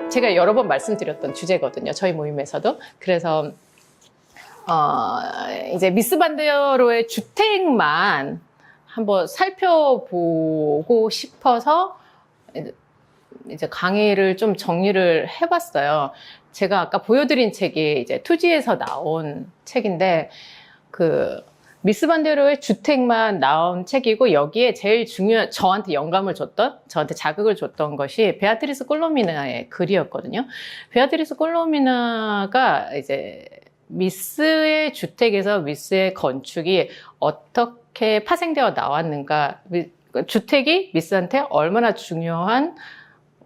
제가 여러 번 말씀드렸던 주제거든요. 저희 모임에서도. 그래서 이제 미스 반데로의 주택만 한번 살펴보고 싶어서 이제 강의를 좀 정리를 해봤어요. 제가 아까 보여드린 책이 이제 투지에서 나온 책인데, 미스 반데로의 주택만 나온 책이고, 여기에 제일 중요한, 저한테 영감을 줬던, 저한테 자극을 줬던 것이 베아트리스 콜로미나의 글이었거든요. 베아트리스 콜로미나가 이제 미스의 주택에서 미스의 건축이 어떻게 파생되어 나왔는가, 주택이 미스한테 얼마나 중요한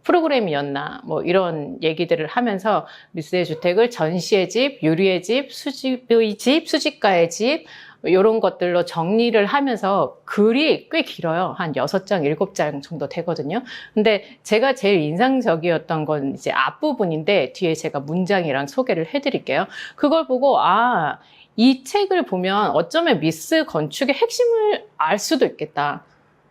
프로그램이었나, 뭐 이런 얘기들을 하면서 미스의 주택을 전시의 집, 유리의 집, 수집의 집, 수집가의 집, 이런 것들로 정리를 하면서 글이 꽤 길어요. 한 6장, 7장 정도 되거든요. 근데 제가 제일 인상적이었던 건 이제 앞부분인데, 뒤에 제가 문장이랑 소개를 해드릴게요. 그걸 보고, 이 책을 보면 어쩌면 미스 건축의 핵심을 알 수도 있겠다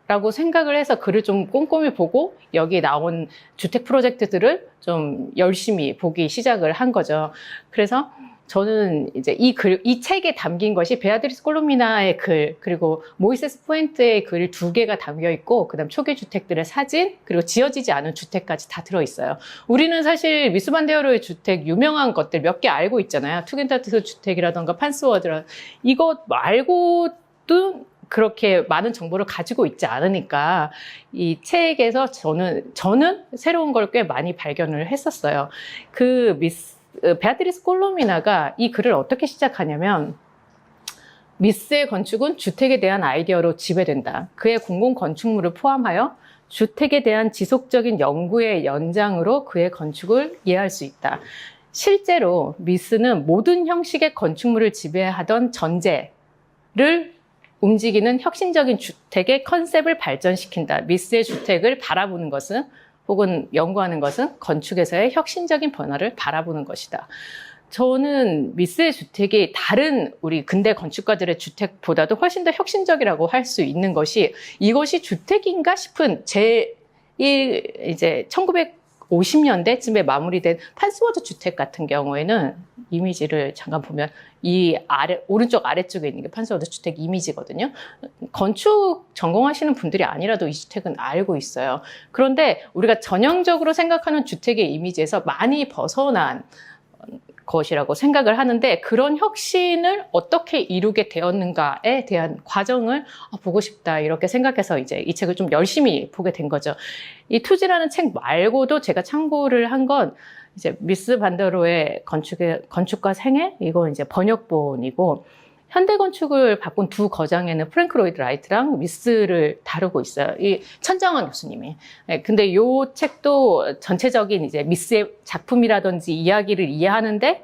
라고 생각을 해서 글을 좀 꼼꼼히 보고 여기 나온 주택 프로젝트들을 좀 열심히 보기 시작을 한 거죠. 그래서 저는 이제 이 책에 담긴 것이 베아트리스 콜로미나의 글, 그리고 모이세스 푸엔테의 글 2개가 담겨 있고, 그 다음 초기 주택들의 사진, 그리고 지어지지 않은 주택까지 다 들어있어요. 우리는 사실 미스 반데로의 주택 유명한 것들 몇 개 알고 있잖아요. 투겐타트 주택이라던가 판스워드라, 이것 말고도 그렇게 많은 정보를 가지고 있지 않으니까 이 책에서 저는 새로운 걸 꽤 많이 발견을 했었어요. 베아트리스 콜로미나가 이 글을 어떻게 시작하냐면, 미스의 건축은 주택에 대한 아이디어로 지배된다. 그의 공공 건축물을 포함하여 주택에 대한 지속적인 연구의 연장으로 그의 건축을 이해할 수 있다. 실제로 미스는 모든 형식의 건축물을 지배하던 전제를 움직이는 혁신적인 주택의 컨셉을 발전시킨다. 미스의 주택을 바라보는 것은, 혹은 연구하는 것은 건축에서의 혁신적인 변화를 바라보는 것이다. 저는 미스의 주택이 다른 우리 근대 건축가들의 주택보다도 훨씬 더 혁신적이라고 할 수 있는 것이, 이것이 주택인가 싶은 이제 1950년대쯤에 마무리된 판스워드 주택 같은 경우에는 이미지를 잠깐 보면 오른쪽 아래쪽에 있는 게 판스워드 주택 이미지거든요. 건축 전공하시는 분들이 아니라도 이 주택은 알고 있어요. 그런데 우리가 전형적으로 생각하는 주택의 이미지에서 많이 벗어난 것이라고 생각을 하는데, 그런 혁신을 어떻게 이루게 되었는가에 대한 과정을 보고 싶다, 이렇게 생각해서 이제 이 책을 좀 열심히 보게 된 거죠. 이 투지라는 책 말고도 제가 참고를 한 건 이제 미스 반데로의 건축가 생애, 이거 이제 번역본이고, 현대 건축을 바꾼 두 거장에는 프랭크 로이드 라이트랑 미스를 다루고 있어요. 이 천정환 교수님이. 근데 이 책도 전체적인 이제 미스의 작품이라든지 이야기를 이해하는데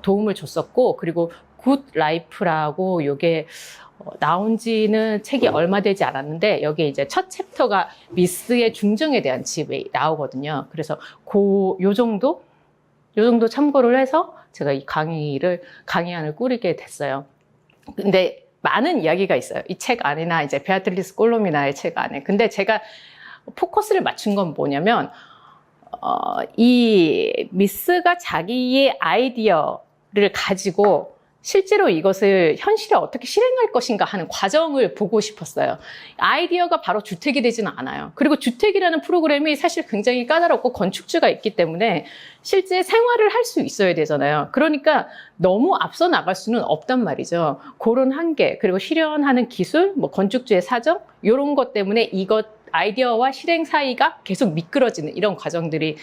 도움을 줬었고, 그리고 굿 라이프라고 요게 나온 지는 책이 얼마 되지 않았는데, 여기에 이제 첫 챕터가 미스의 중증에 대한 집이 나오거든요. 그래서 요 정도 참고를 해서 제가 이 강의안을 꾸리게 됐어요. 근데 많은 이야기가 있어요. 이 책 안에나 이제 베아트리스 콜로미나의 책 안에. 근데 제가 포커스를 맞춘 건 뭐냐면, 이 미스가 자기의 아이디어를 가지고 실제로 이것을 현실에 어떻게 실행할 것인가 하는 과정을 보고 싶었어요. 아이디어가 바로 주택이 되지는 않아요. 그리고 주택이라는 프로그램이 사실 굉장히 까다롭고 건축주가 있기 때문에 실제 생활을 할 수 있어야 되잖아요. 그러니까 너무 앞서 나갈 수는 없단 말이죠. 그런 한계, 그리고 실현하는 기술, 뭐 건축주의 사정, 이런 것 때문에 아이디어와 실행 사이가 계속 미끄러지는 이런 과정들이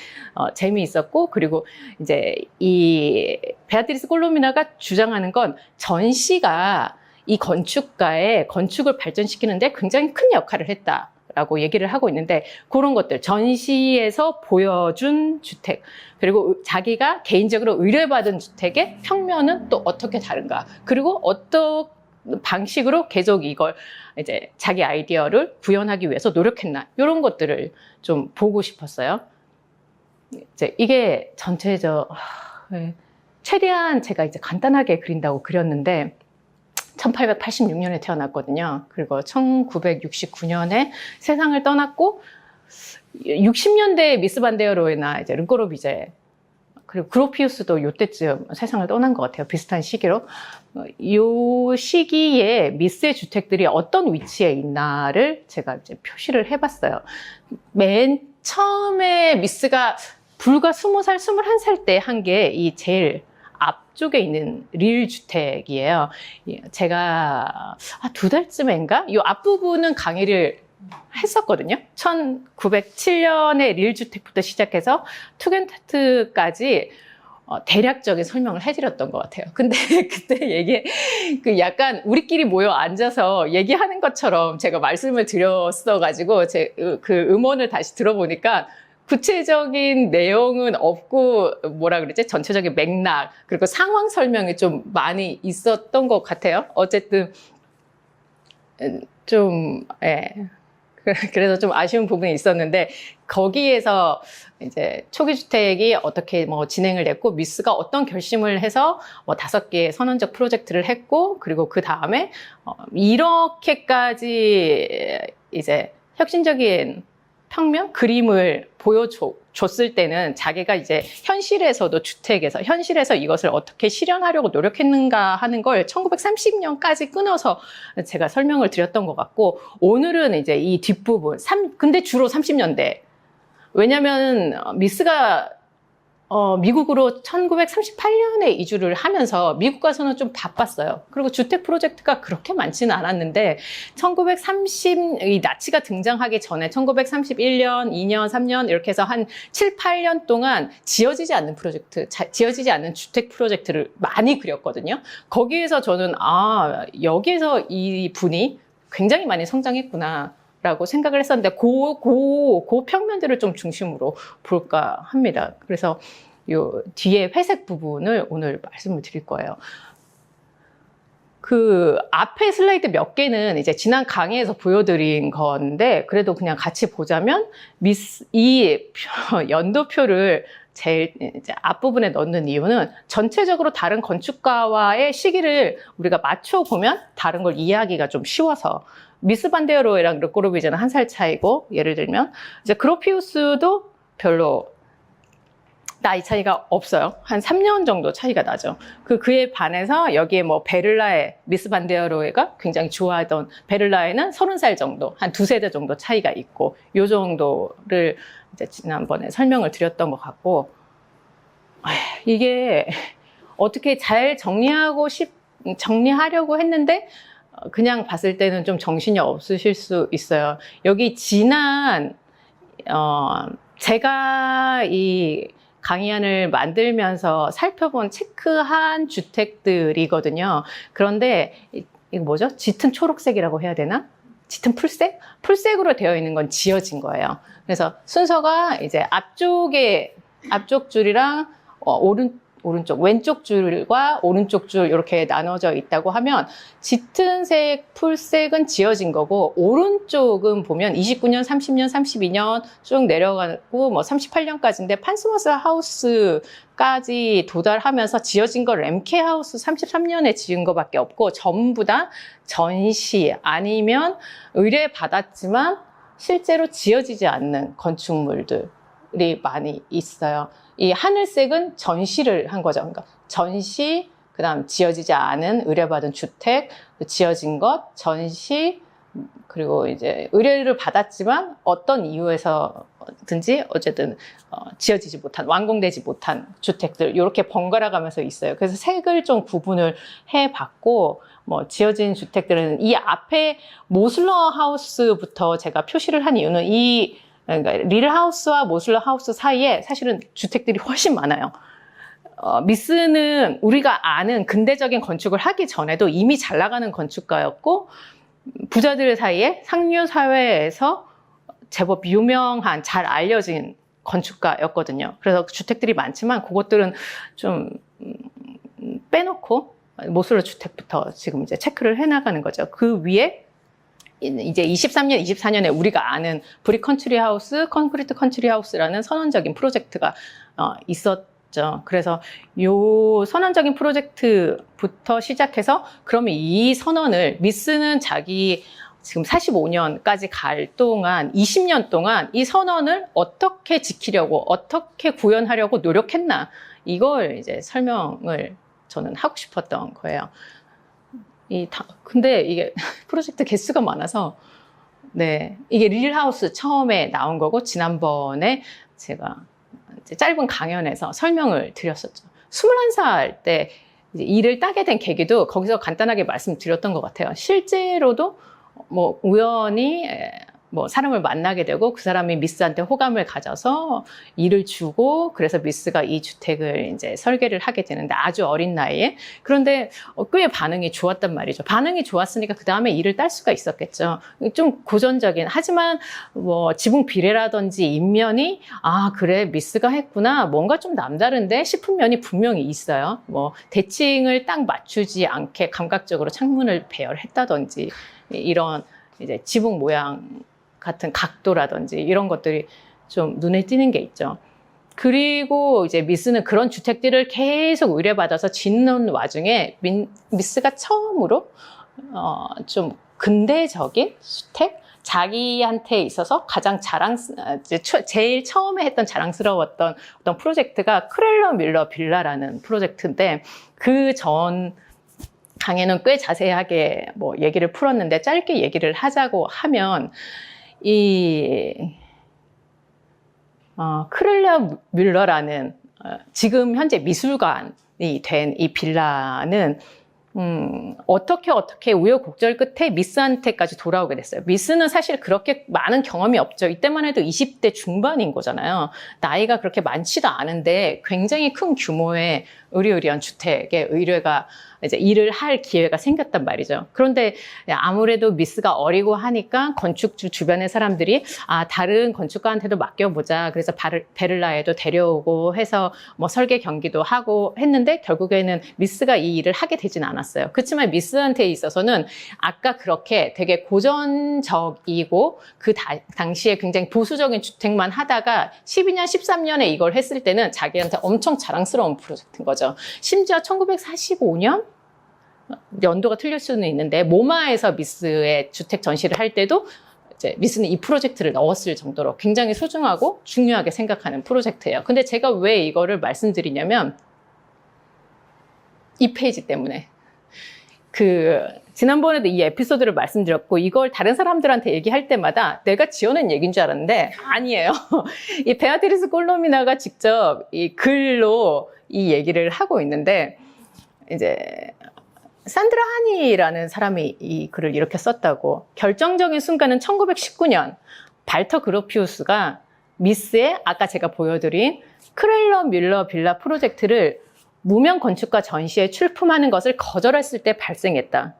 재미있었고, 그리고 이제 이 베아트리스 콜로미나가 주장하는 건 전시가 이 건축가의 건축을 발전시키는데 굉장히 큰 역할을 했다라고 얘기를 하고 있는데, 그런 것들, 전시에서 보여준 주택, 그리고 자기가 개인적으로 의뢰받은 주택의 평면은 또 어떻게 다른가, 그리고 어떤 방식으로 계속 이걸 이제 자기 아이디어를 구현하기 위해서 노력했나, 이런 것들을 좀 보고 싶었어요. 이제 이게 최대한 제가 이제 간단하게 그린다고 그렸는데, 1886년에 태어났거든요. 그리고 1969년에 세상을 떠났고, 60년대 미스 반데어로이나 이제 르꼬르비제 그리고 그로피우스도 요때쯤 세상을 떠난 것 같아요. 비슷한 시기로. 요 시기에 미스의 주택들이 어떤 위치에 있나를 제가 이제 표시를 해봤어요. 맨 처음에 미스가 불과 20살, 21살 때 한 게 이 제일 앞쪽에 있는 릴 주택이에요. 제가 2달쯤인가? 이 앞부분은 강의를 했었거든요. 1907년에 릴 주택부터 시작해서 투겐타트까지 대략적인 설명을 해드렸던 것 같아요. 근데 그때 약간 우리끼리 모여 앉아서 얘기하는 것처럼 제가 말씀을 드렸어가지고 그 음원을 다시 들어보니까 구체적인 내용은 없고 뭐라 그러지? 전체적인 맥락 그리고 상황 설명이 좀 많이 있었던 것 같아요. 어쨌든 좀 그래서 좀 아쉬운 부분이 있었는데 거기에서 이제 초기 주택이 어떻게 뭐 진행을 됐고 미스가 어떤 결심을 해서 뭐 5개의 선언적 프로젝트를 했고 그리고 그 다음에 이렇게까지 이제 혁신적인 평면 그림을 보여줬을 때는 자기가 이제 현실에서 이것을 어떻게 실현하려고 노력했는가 하는 걸 1930년까지 끊어서 제가 설명을 드렸던 것 같고 오늘은 이제 이 뒷부분 근데 주로 30년대 왜냐면 미스가 미국으로 1938년에 이주를 하면서 미국 가서는 좀 바빴어요. 그리고 주택 프로젝트가 그렇게 많지는 않았는데 이 나치가 등장하기 전에 1931년, 2년, 3년 이렇게 해서 한 7, 8년 동안 지어지지 않는 주택 프로젝트를 많이 그렸거든요. 거기에서 저는 여기에서 이 분이 굉장히 많이 성장했구나. 라고 생각을 했었는데 그 평면들을 좀 중심으로 볼까 합니다. 그래서 요 뒤에 회색 부분을 오늘 말씀을 드릴 거예요. 그 앞에 슬라이드 몇 개는 이제 지난 강의에서 보여드린 건데 그래도 그냥 같이 보자면 이 연도표를 제일 이제 앞부분에 넣는 이유는 전체적으로 다른 건축가와의 시기를 우리가 맞춰보면 다른 걸 이해하기가 좀 쉬워서 미스 반데어로이랑 르꼬르비제는 1살 차이고 예를 들면 이제 그로피우스도 별로 나이 차이가 없어요. 한 3년 정도 차이가 나죠. 그에 반해서 여기에 뭐 베를라의 미스 반데어로이가 굉장히 좋아하던 베를라에는 30살 정도, 한 2세대 정도 차이가 있고 요 정도를 이제 지난번에 설명을 드렸던 것 같고 이게 어떻게 잘 정리하려고 했는데 그냥 봤을 때는 좀 정신이 없으실 수 있어요. 여기 제가 이 강의안을 만들면서 살펴본 체크한 주택들이거든요. 그런데 이거 뭐죠? 짙은 초록색이라고 해야 되나? 짙은 풀색? 풀색으로 되어 있는 건 지어진 거예요. 그래서 순서가 이제 앞쪽 줄이랑 왼쪽 줄과 오른쪽 줄 이렇게 나눠져 있다고 하면 짙은 색, 풀색은 지어진 거고 오른쪽은 보면 29년, 30년, 32년 쭉 내려가고 뭐 38년까지인데 판스머스 하우스까지 도달하면서 지어진 거 램케 하우스 33년에 지은 거밖에 없고 전부 다 전시 아니면 의뢰받았지만 실제로 지어지지 않는 건축물들이 많이 있어요. 이 하늘색은 전시를 한 거죠. 그러니까 전시, 그다음 지어지지 않은 의뢰받은 주택, 지어진 것, 전시, 그리고 이제 의뢰를 받았지만 어떤 이유에서든지 어쨌든 지어지지 못한, 완공되지 못한 주택들 이렇게 번갈아 가면서 있어요. 그래서 색을 좀 구분을 해봤고 뭐 지어진 주택들은 이 앞에 모슬러 하우스부터 제가 표시를 한 이유는 그러니까 릴하우스와 모슬러 하우스 사이에 사실은 주택들이 훨씬 많아요. 미스는 우리가 아는 근대적인 건축을 하기 전에도 이미 잘 나가는 건축가였고 부자들 사이에 상류 사회에서 제법 유명한 잘 알려진 건축가였거든요. 그래서 주택들이 많지만 그것들은 좀 빼놓고 모슬러 주택부터 지금 이제 체크를 해나가는 거죠. 그 위에 이제 23년, 24년에 우리가 아는 브릭 컨트리 하우스, 콘크리트 컨트리 하우스라는 선언적인 프로젝트가 있었죠. 그래서 요 선언적인 프로젝트부터 시작해서 그러면 이 선언을 미스는 자기 지금 45년까지 갈 동안 20년 동안 이 선언을 어떻게 지키려고 어떻게 구현하려고 노력했나 이걸 이제 설명을 저는 하고 싶었던 거예요. 근데 이게 프로젝트 개수가 많아서 네, 이게 릴하우스 처음에 나온 거고 지난번에 제가 이제 짧은 강연에서 설명을 드렸었죠. 21살 때 이제 일을 따게 된 계기도 거기서 간단하게 말씀드렸던 것 같아요. 실제로도 뭐 우연히 뭐 사람을 만나게 되고 그 사람이 미스한테 호감을 가져서 일을 주고 그래서 미스가 이 주택을 이제 설계를 하게 되는데 아주 어린 나이에 그런데 꽤 반응이 좋았단 말이죠. 반응이 좋았으니까 그 다음에 일을 딸 수가 있었겠죠. 좀 고전적인 하지만 뭐 지붕 비례라든지 인면이 아 그래 미스가 했구나 뭔가 좀 남다른데 싶은 면이 분명히 있어요. 뭐 대칭을 딱 맞추지 않게 감각적으로 창문을 배열했다든지 이런 이제 지붕 모양 같은 각도라든지 이런 것들이 좀 눈에 띄는 게 있죠. 그리고 이제 미스는 그런 주택들을 계속 의뢰받아서 짓는 와중에 미스가 처음으로 좀 근대적인 주택? 자기한테 있어서 가장 제일 처음에 했던 자랑스러웠던 어떤 프로젝트가 크렐러 밀러 빌라라는 프로젝트인데 그 전 강의는 꽤 자세하게 뭐 얘기를 풀었는데 짧게 얘기를 하자고 하면 크렐러 뮬러라는 지금 현재 미술관이 된 이 빌라는 어떻게 우여곡절 끝에 미스한테까지 돌아오게 됐어요. 미스는 사실 그렇게 많은 경험이 없죠. 이때만 해도 20대 중반인 거잖아요. 나이가 그렇게 많지도 않은데 굉장히 큰 규모의 으리으리한 주택의 의뢰가 이제 일을 할 기회가 생겼단 말이죠. 그런데 아무래도 미스가 어리고 하니까 건축주 주변의 사람들이 다른 건축가한테도 맡겨보자. 그래서 베를라에도 데려오고 해서 뭐 설계 경기도 하고 했는데 결국에는 미스가 이 일을 하게 되진 않았어요. 그렇지만 미스한테 있어서는 아까 그렇게 되게 고전적이고 그 당시에 굉장히 보수적인 주택만 하다가 12년, 13년에 이걸 했을 때는 자기한테 엄청 자랑스러운 프로젝트인 거죠. 심지어 1945년? 연도가 틀릴 수는 있는데 모마에서 미스의 주택 전시를 할 때도 이제 미스는 이 프로젝트를 넣었을 정도로 굉장히 소중하고 중요하게 생각하는 프로젝트예요. 근데 제가 왜 이거를 말씀드리냐면 이 페이지 때문에 지난번에도 이 에피소드를 말씀드렸고 이걸 다른 사람들한테 얘기할 때마다 내가 지어낸 얘기인 줄 알았는데 아니에요. 이 베아트리스 콜로미나가 직접 이 글로 이 얘기를 하고 있는데 이제 산드라 하니라는 사람이 이 글을 이렇게 썼다고. 결정적인 순간은 1919년 발터 그로피우스가 미스의 아까 제가 보여드린 크렐러 뮬러 빌라 프로젝트를 무명 건축가 전시에 출품하는 것을 거절했을 때 발생했다.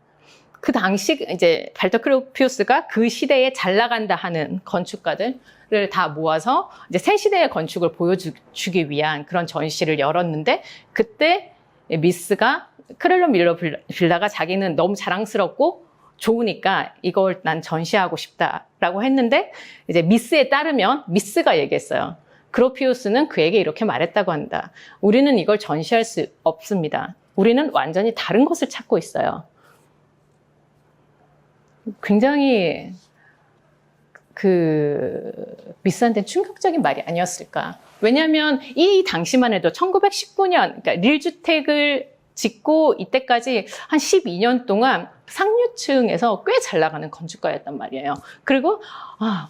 그 당시 이제 발터 그로피우스가 그 시대에 잘 나간다 하는 건축가들을 다 모아서 이제 새 시대의 건축을 보여주기 위한 그런 전시를 열었는데 그때 미스가 크렐러 밀러 빌라가 자기는 너무 자랑스럽고 좋으니까 이걸 난 전시하고 싶다라고 했는데 이제 미스에 따르면 미스가 얘기했어요. 그로피우스는 그에게 이렇게 말했다고 한다. 우리는 이걸 전시할 수 없습니다. 우리는 완전히 다른 것을 찾고 있어요. 굉장히 미스한테는 충격적인 말이 아니었을까. 왜냐하면 이 당시만 해도 1919년, 그러니까 릴주택을 짓고 이때까지 한 12년 동안 상류층에서 꽤 잘 나가는 건축가였단 말이에요. 그리고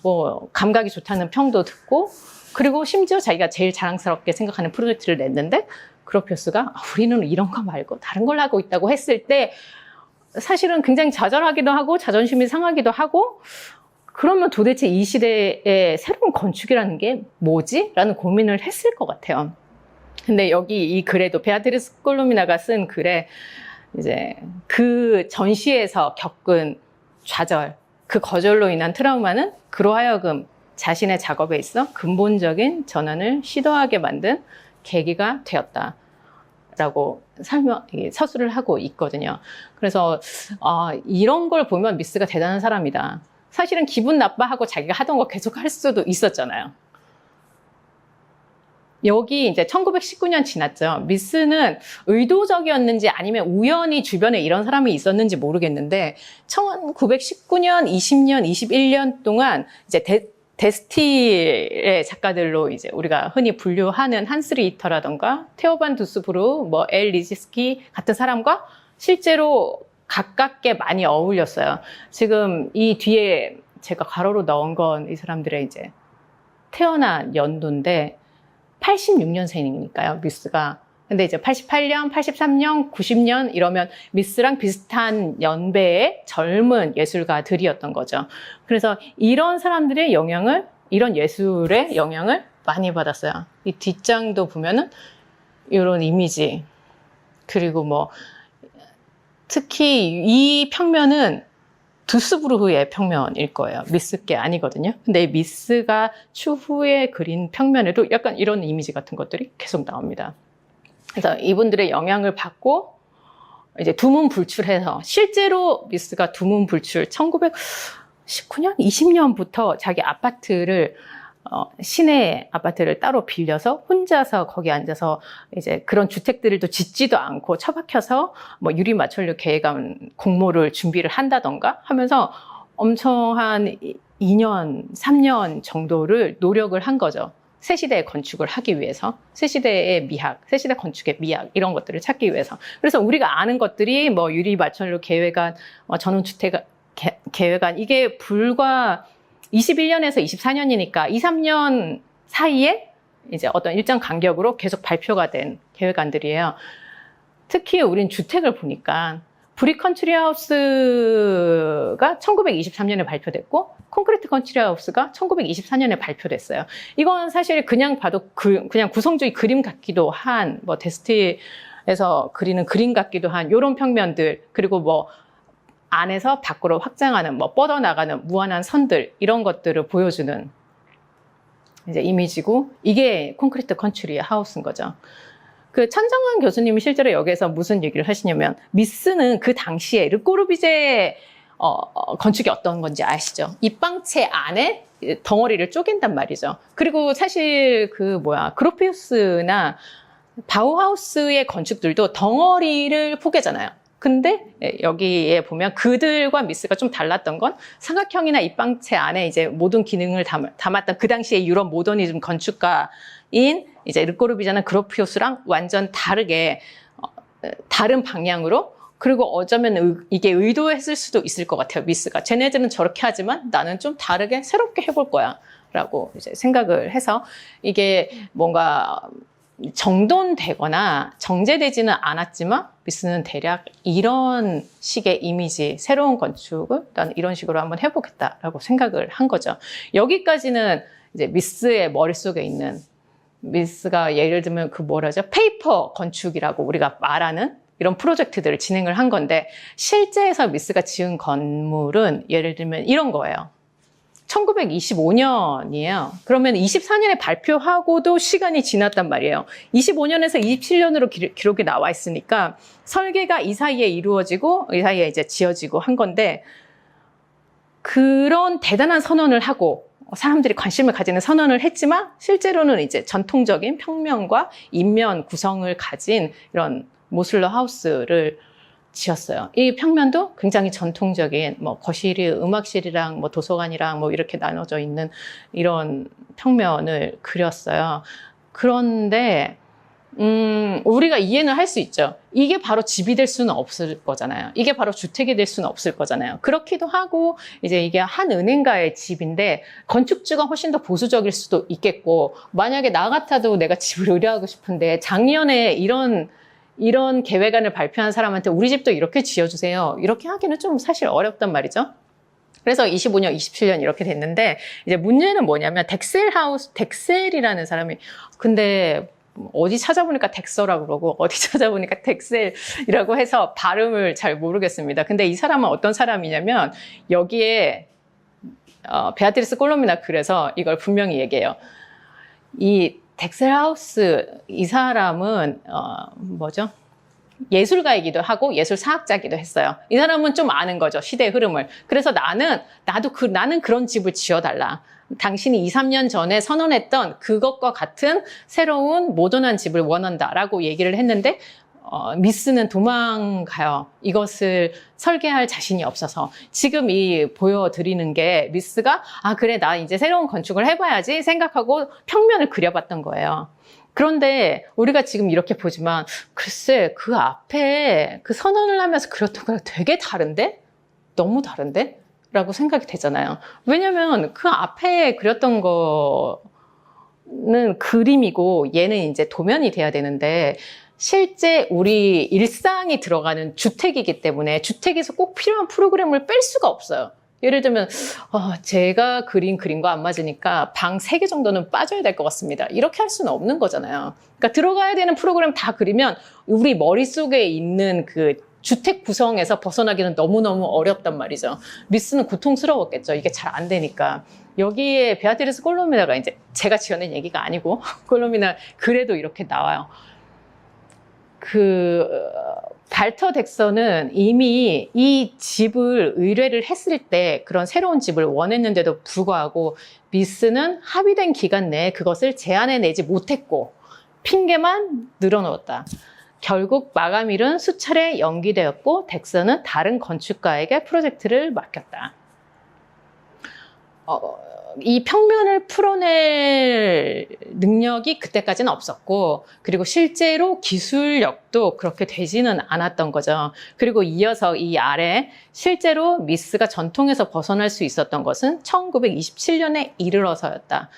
뭐 감각이 좋다는 평도 듣고 그리고 심지어 자기가 제일 자랑스럽게 생각하는 프로젝트를 냈는데 그로피우스가 우리는 이런 거 말고 다른 걸 하고 있다고 했을 때 사실은 굉장히 좌절하기도 하고 자존심이 상하기도 하고 그러면 도대체 이 시대의 새로운 건축이라는 게 뭐지? 라는 고민을 했을 것 같아요. 근데 여기 이 글에도 베아트리스 콜로미나가 쓴 글에 이제 그 전시에서 겪은 좌절, 그 거절로 인한 트라우마는 그로 하여금 자신의 작업에 있어 근본적인 전환을 시도하게 만든 계기가 되었다라고 서술을 하고 있거든요. 그래서 이런 걸 보면 미스가 대단한 사람이다. 사실은 기분 나빠하고 자기가 하던 거 계속 할 수도 있었잖아요. 여기 이제 1919년 지났죠. 미스는 의도적이었는지 아니면 우연히 주변에 이런 사람이 있었는지 모르겠는데 1919년, 20년, 21년 동안 이제 데스틸의 작가들로 이제 우리가 흔히 분류하는 한스 리히터라던가 테오 반 두스부르, 뭐 엘 리지스키 같은 사람과 실제로 가깝게 많이 어울렸어요. 지금 이 뒤에 제가 가로로 넣은 건 이 사람들의 이제 태어난 연도인데 86년생이니까요, 미스가. 근데 이제 88년, 83년, 90년 이러면 미스랑 비슷한 연배의 젊은 예술가들이었던 거죠. 그래서 이런 사람들의 영향을, 이런 예술의 영향을 많이 받았어요. 이 뒷장도 보면은 이런 이미지, 그리고 뭐 특히 이 평면은 두스부르흐의 평면일 거예요. 미스 게 아니거든요. 근데 미스가 추후에 그린 평면에도 약간 이런 이미지 같은 것들이 계속 나옵니다. 그래서 이분들의 영향을 받고 이제 두문불출해서 실제로 미스가 두문불출 1919년, 20년부터 자기 아파트를 시내 아파트를 따로 빌려서 혼자서 거기 앉아서 이제 그런 주택들을 또 짓지도 않고 처박혀서 뭐 유리 마천루 계획안 공모를 준비를 한다던가 하면서 엄청 한 2년, 3년 정도를 노력을 한 거죠. 새 시대의 건축을 하기 위해서, 새 시대의 미학, 새 시대 건축의 미학 이런 것들을 찾기 위해서. 그래서 우리가 아는 것들이 뭐 유리 마천루 계획안, 전원주택 계획안 이게 불과 21년에서 24년이니까 2, 3년 사이에 이제 어떤 일정 간격으로 계속 발표가 된 계획안들이에요. 특히 우린 주택을 보니까 브릭 컨트리 하우스가 1923년에 발표됐고 콘크리트 컨트리 하우스가 1924년에 발표됐어요. 이건 사실 그냥 봐도 그냥 구성주의 그림 같기도 한, 뭐 데스티에서 그리는 그림 같기도 한 이런 평면들, 그리고 뭐 안에서 밖으로 확장하는, 뭐 뻗어나가는 무한한 선들 이런 것들을 보여주는 이제 이미지고, 이게 콘크리트 컨트리 하우스인 거죠. 그 천정환 교수님이 실제로 여기에서 무슨 얘기를 하시냐면 미스는 그 당시에 르꼬르비제 건축이 어떤 건지 아시죠? 입방체 안에 덩어리를 쪼갠단 말이죠. 그리고 사실 그로피우스나 바우하우스의 건축들도 덩어리를 포개잖아요. 근데 여기에 보면 그들과 미스가 좀 달랐던 건 삼각형이나 입방체 안에 이제 모든 기능을 담았던 그 당시에 유럽 모더니즘 건축가인 이제 르꼬르비제나 그로피우스랑 완전 다르게 다른 방향으로, 그리고 어쩌면 이게 의도했을 수도 있을 것 같아요. 미스가 쟤네들은 저렇게 하지만 나는 좀 다르게 새롭게 해볼 거야 라고 이제 생각을 해서 이게 뭔가 정돈되거나 정제되지는 않았지만 미스는 대략 이런 식의 이미지, 새로운 건축을 나는 이런 식으로 한번 해보겠다라고 생각을 한 거죠. 여기까지는 이제 미스의 머릿속에 있는, 미스가 예를 들면 페이퍼 건축이라고 우리가 말하는 이런 프로젝트들을 진행을 한 건데, 실제에서 미스가 지은 건물은 예를 들면 이런 거예요. 1925년이에요. 그러면 24년에 발표하고도 시간이 지났단 말이에요. 25년에서 27년으로 기록이 나와 있으니까 설계가 이 사이에 이루어지고 이 사이에 이제 지어지고 한 건데, 그런 대단한 선언을 하고 사람들이 관심을 가지는 선언을 했지만 실제로는 이제 전통적인 평면과 인면 구성을 가진 이런 모슬러 하우스를 지었어요. 이 평면도 굉장히 전통적인 뭐 거실이 음악실이랑 뭐 도서관이랑 뭐 이렇게 나눠져 있는 이런 평면을 그렸어요. 그런데 우리가 이해는 할 수 있죠. 이게 바로 집이 될 수는 없을 거잖아요. 이게 바로 주택이 될 수는 없을 거잖아요. 그렇기도 하고 이제 이게 한 은행가의 집인데 건축주가 훨씬 더 보수적일 수도 있겠고, 만약에 나 같아도 내가 집을 의뢰하고 싶은데 작년에 이런 계획안을 발표한 사람한테 우리 집도 이렇게 지어주세요, 이렇게 하기는 좀 사실 어렵단 말이죠. 그래서 25년, 27년 이렇게 됐는데, 이제 문제는 뭐냐면 덱셀이라는 사람이, 근데 어디 찾아보니까 덱서라고 그러고 어디 찾아보니까 덱셀이라고 해서 발음을 잘 모르겠습니다. 근데 이 사람은 어떤 사람이냐면, 여기에 베아트리스 콜롬이나 그래서 이걸 분명히 얘기해요. 이 덱셀하우스, 이 사람은 예술가이기도 하고 예술사학자이기도 했어요. 이 사람은 좀 아는 거죠, 시대의 흐름을. 그래서 나는 그런 집을 지어달라. 당신이 2, 3년 전에 선언했던 그것과 같은 새로운 모던한 집을 원한다라고 얘기를 했는데 미스는 도망가요. 이것을 설계할 자신이 없어서. 지금 보여드리는 게 미스가 그래, 나 이제 새로운 건축을 해봐야지 생각하고 평면을 그려봤던 거예요. 그런데 우리가 지금 이렇게 보지만 글쎄 그 앞에 그 선언을 하면서 그렸던 거랑 되게 다른데? 너무 다른데? 라고 생각이 되잖아요. 왜냐면 그 앞에 그렸던 거는 그림이고 얘는 이제 도면이 돼야 되는데 실제 우리 일상이 들어가는 주택이기 때문에 주택에서 꼭 필요한 프로그램을 뺄 수가 없어요. 예를 들면 제가 그린 그림과 안 맞으니까 방 3개 정도는 빠져야 될 것 같습니다. 이렇게 할 수는 없는 거잖아요. 그러니까 들어가야 되는 프로그램 다 그리면 우리 머릿속에 있는 그 주택 구성에서 벗어나기는 너무너무 어렵단 말이죠. 미스는 고통스러웠겠죠. 이게 잘 안 되니까. 여기에 베아트리스 콜로미나가 이제 제가 지어낸 얘기가 아니고 콜로미나 글에도 이렇게 나와요. 발터 덱서는 이미 이 집을 의뢰를 했을 때 그런 새로운 집을 원했는데도 불구하고 미스는 합의된 기간 내에 그것을 제안해내지 못했고 핑계만 늘어놓았다. 결국 마감일은 수차례 연기되었고 덱서는 다른 건축가에게 프로젝트를 맡겼다. 이 평면을 풀어낼 능력이 그때까지는 없었고 그리고 실제로 기술력도 그렇게 되지는 않았던 거죠. 그리고 이어서 이 아래 실제로 미스가 전통에서 벗어날 수 있었던 것은 1927년에 이르러서였다.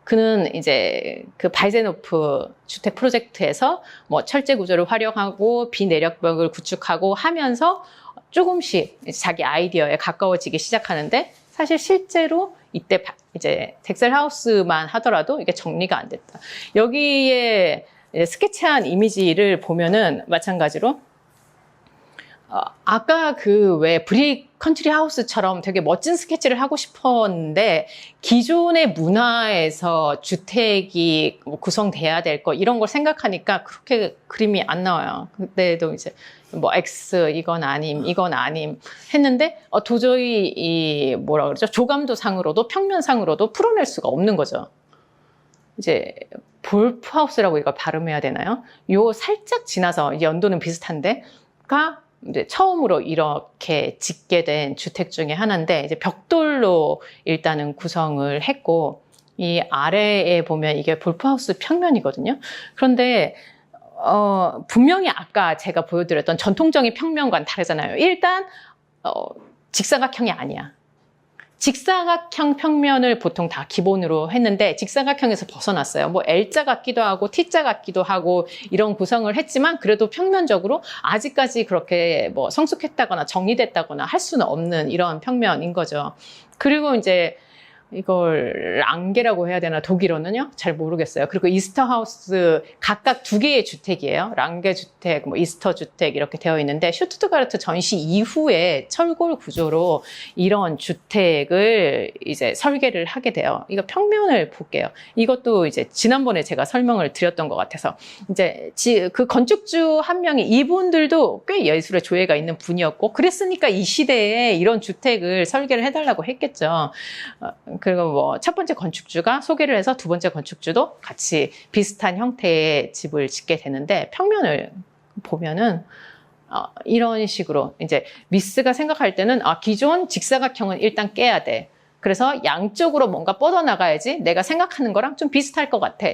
그는 이제 그 바이젠호프 주택 프로젝트에서 뭐 철제 구조를 활용하고 비내력벽을 구축하고 하면서 조금씩 자기 아이디어에 가까워지기 시작하는데 사실 실제로 이때 이제 덱셀하우스만 하더라도 이게 정리가 안 됐다. 여기에 스케치한 이미지를 보면은 마찬가지로 아까 그 왜 브릭 컨트리 하우스처럼 되게 멋진 스케치를 하고 싶었는데 기존의 문화에서 주택이 구성돼야 될 거 이런 걸 생각하니까 그렇게 그림이 안 나와요. 그때도 이제 뭐 X 이건 아님 했는데 도저히 이 뭐라 그러죠? 조감도상으로도 평면상으로도 풀어낼 수가 없는 거죠. 이제 볼프하우스라고 이걸 발음해야 되나요? 요 살짝 지나서 연도는 비슷한데가 이제 처음으로 이렇게 짓게 된 주택 중에 하나인데 이제 벽돌로 일단은 구성을 했고 이 아래에 보면 이게 볼프하우스 평면이거든요. 그런데 분명히 아까 제가 보여드렸던 전통적인 평면과는 다르잖아요. 일단 직사각형이 아니야. 직사각형 평면을 보통 다 기본으로 했는데 직사각형에서 벗어났어요. 뭐 L자 같기도 하고 T자 같기도 하고 이런 구성을 했지만 그래도 평면적으로 아직까지 그렇게 뭐 성숙했다거나 정리됐다거나 할 수는 없는 이런 평면인 거죠. 그리고 이제 이걸 랑게라고 해야 되나 독일어는요? 잘 모르겠어요. 그리고 이스터하우스 각각 2개의 주택이에요. 랑게 주택, 뭐 이스터 주택 이렇게 되어 있는데 슈투트가르트 전시 이후에 철골 구조로 이런 주택을 이제 설계를 하게 돼요. 이거 평면을 볼게요. 이것도 이제 지난번에 제가 설명을 드렸던 것 같아서 이제 그 건축주 한 명이 이분들도 꽤 예술의 조예가 있는 분이었고 그랬으니까 이 시대에 이런 주택을 설계를 해달라고 했겠죠. 그리고 뭐 첫 번째 건축주가 소개를 해서 두 번째 건축주도 같이 비슷한 형태의 집을 짓게 되는데 평면을 보면은 이런 식으로 이제 미스가 생각할 때는 기존 직사각형은 일단 깨야 돼. 그래서 양쪽으로 뭔가 뻗어나가야지 내가 생각하는 거랑 좀 비슷할 것 같아.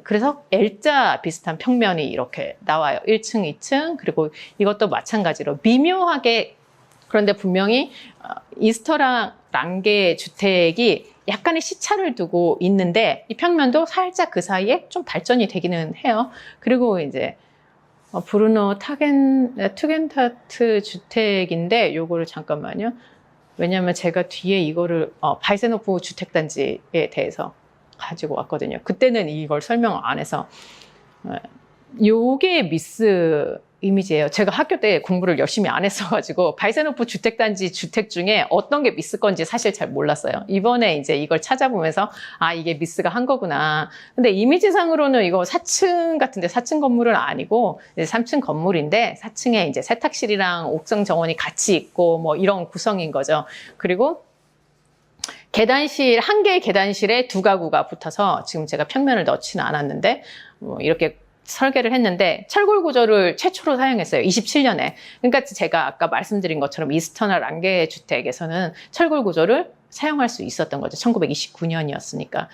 그래서 L자 비슷한 평면이 이렇게 나와요. 1층, 2층 그리고 이것도 마찬가지로 미묘하게 그런데 분명히 이스터랑 랑게 주택이 약간의 시차를 두고 있는데 이 평면도 살짝 그 사이에 좀 발전이 되기는 해요. 그리고 이제 브루노 투겐타트 주택인데 요거를 잠깐만요. 왜냐면 제가 뒤에 이거를 바이센호프 주택단지에 대해서 가지고 왔거든요. 그때는 이걸 설명 안 해서 요게 미스 이미지예요. 제가 학교 때 공부를 열심히 안 했어가지고 바이센호프 주택단지 주택 중에 어떤 게 미스 건지 사실 잘 몰랐어요. 이번에 이제 이걸 찾아보면서 아, 이게 미스가 한 거구나. 근데 이미지상으로는 이거 4층 같은데 4층 건물은 아니고 3층 건물인데 4층에 이제 세탁실이랑 옥상 정원이 같이 있고 뭐 이런 구성인 거죠. 그리고 계단실, 한 개의 계단실에 두 가구가 붙어서 지금 제가 평면을 넣지는 않았는데 뭐 이렇게 설계를 했는데 철골 구조를 최초로 사용했어요. 27년에. 그러니까 제가 아까 말씀드린 것처럼 이스터나 랑게 주택에서는 철골 구조를 사용할 수 있었던 거죠. 1929년이었으니까.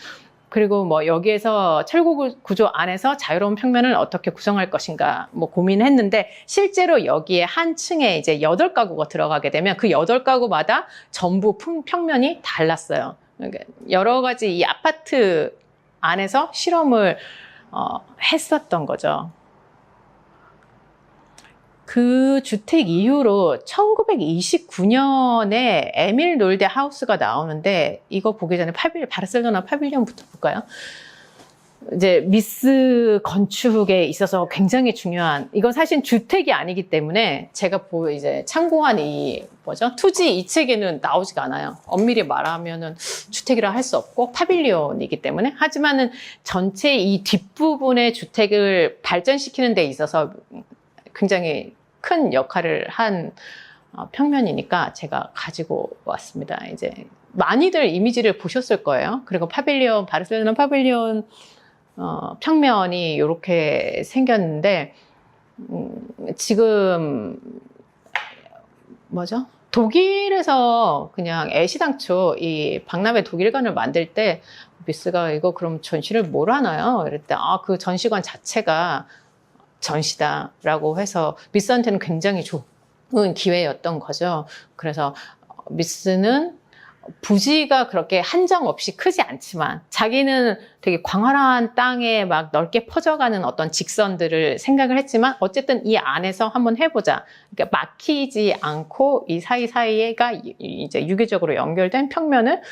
그리고 뭐 여기에서 철골 구조 안에서 자유로운 평면을 어떻게 구성할 것인가 뭐 고민했는데 실제로 여기에 한 층에 이제 8가구가 들어가게 되면 그 8가구마다 전부 평면이 달랐어요. 그러니까 여러 가지 이 아파트 안에서 실험을 했었던 거죠. 그 주택 이후로 1929년에 에밀 놀데 하우스가 나오는데 이거 보기 전에 바르셀로나 파빌리온부터 볼까요? 이제 미스 건축에 있어서 굉장히 중요한, 이건 사실 주택이 아니기 때문에 제가 이제 참고한 이 투지 이 책에는 나오지가 않아요. 엄밀히 말하면은 주택이라 할 수 없고 파빌리온이기 때문에. 하지만은 전체 이 뒷부분의 주택을 발전시키는 데 있어서 굉장히 큰 역할을 한 평면이니까 제가 가지고 왔습니다. 이제 많이들 이미지를 보셨을 거예요. 그리고 바르셀로나 파빌리온 평면이 이렇게 생겼는데, 지금, 독일에서 그냥 애시당초 이 박람회 독일관을 만들 때, 미스가 이거 그럼 전시를 뭘 하나요? 이랬더니, 그 전시관 자체가 전시다라고 해서 미스한테는 굉장히 좋은 기회였던 거죠. 그래서 미스는 부지가 그렇게 한정 없이 크지 않지만 자기는 되게 광활한 땅에 막 넓게 퍼져가는 어떤 직선들을 생각을 했지만 어쨌든 이 안에서 한번 해보자. 그러니까 막히지 않고 이 사이사이가 이제 유기적으로 연결된 평면을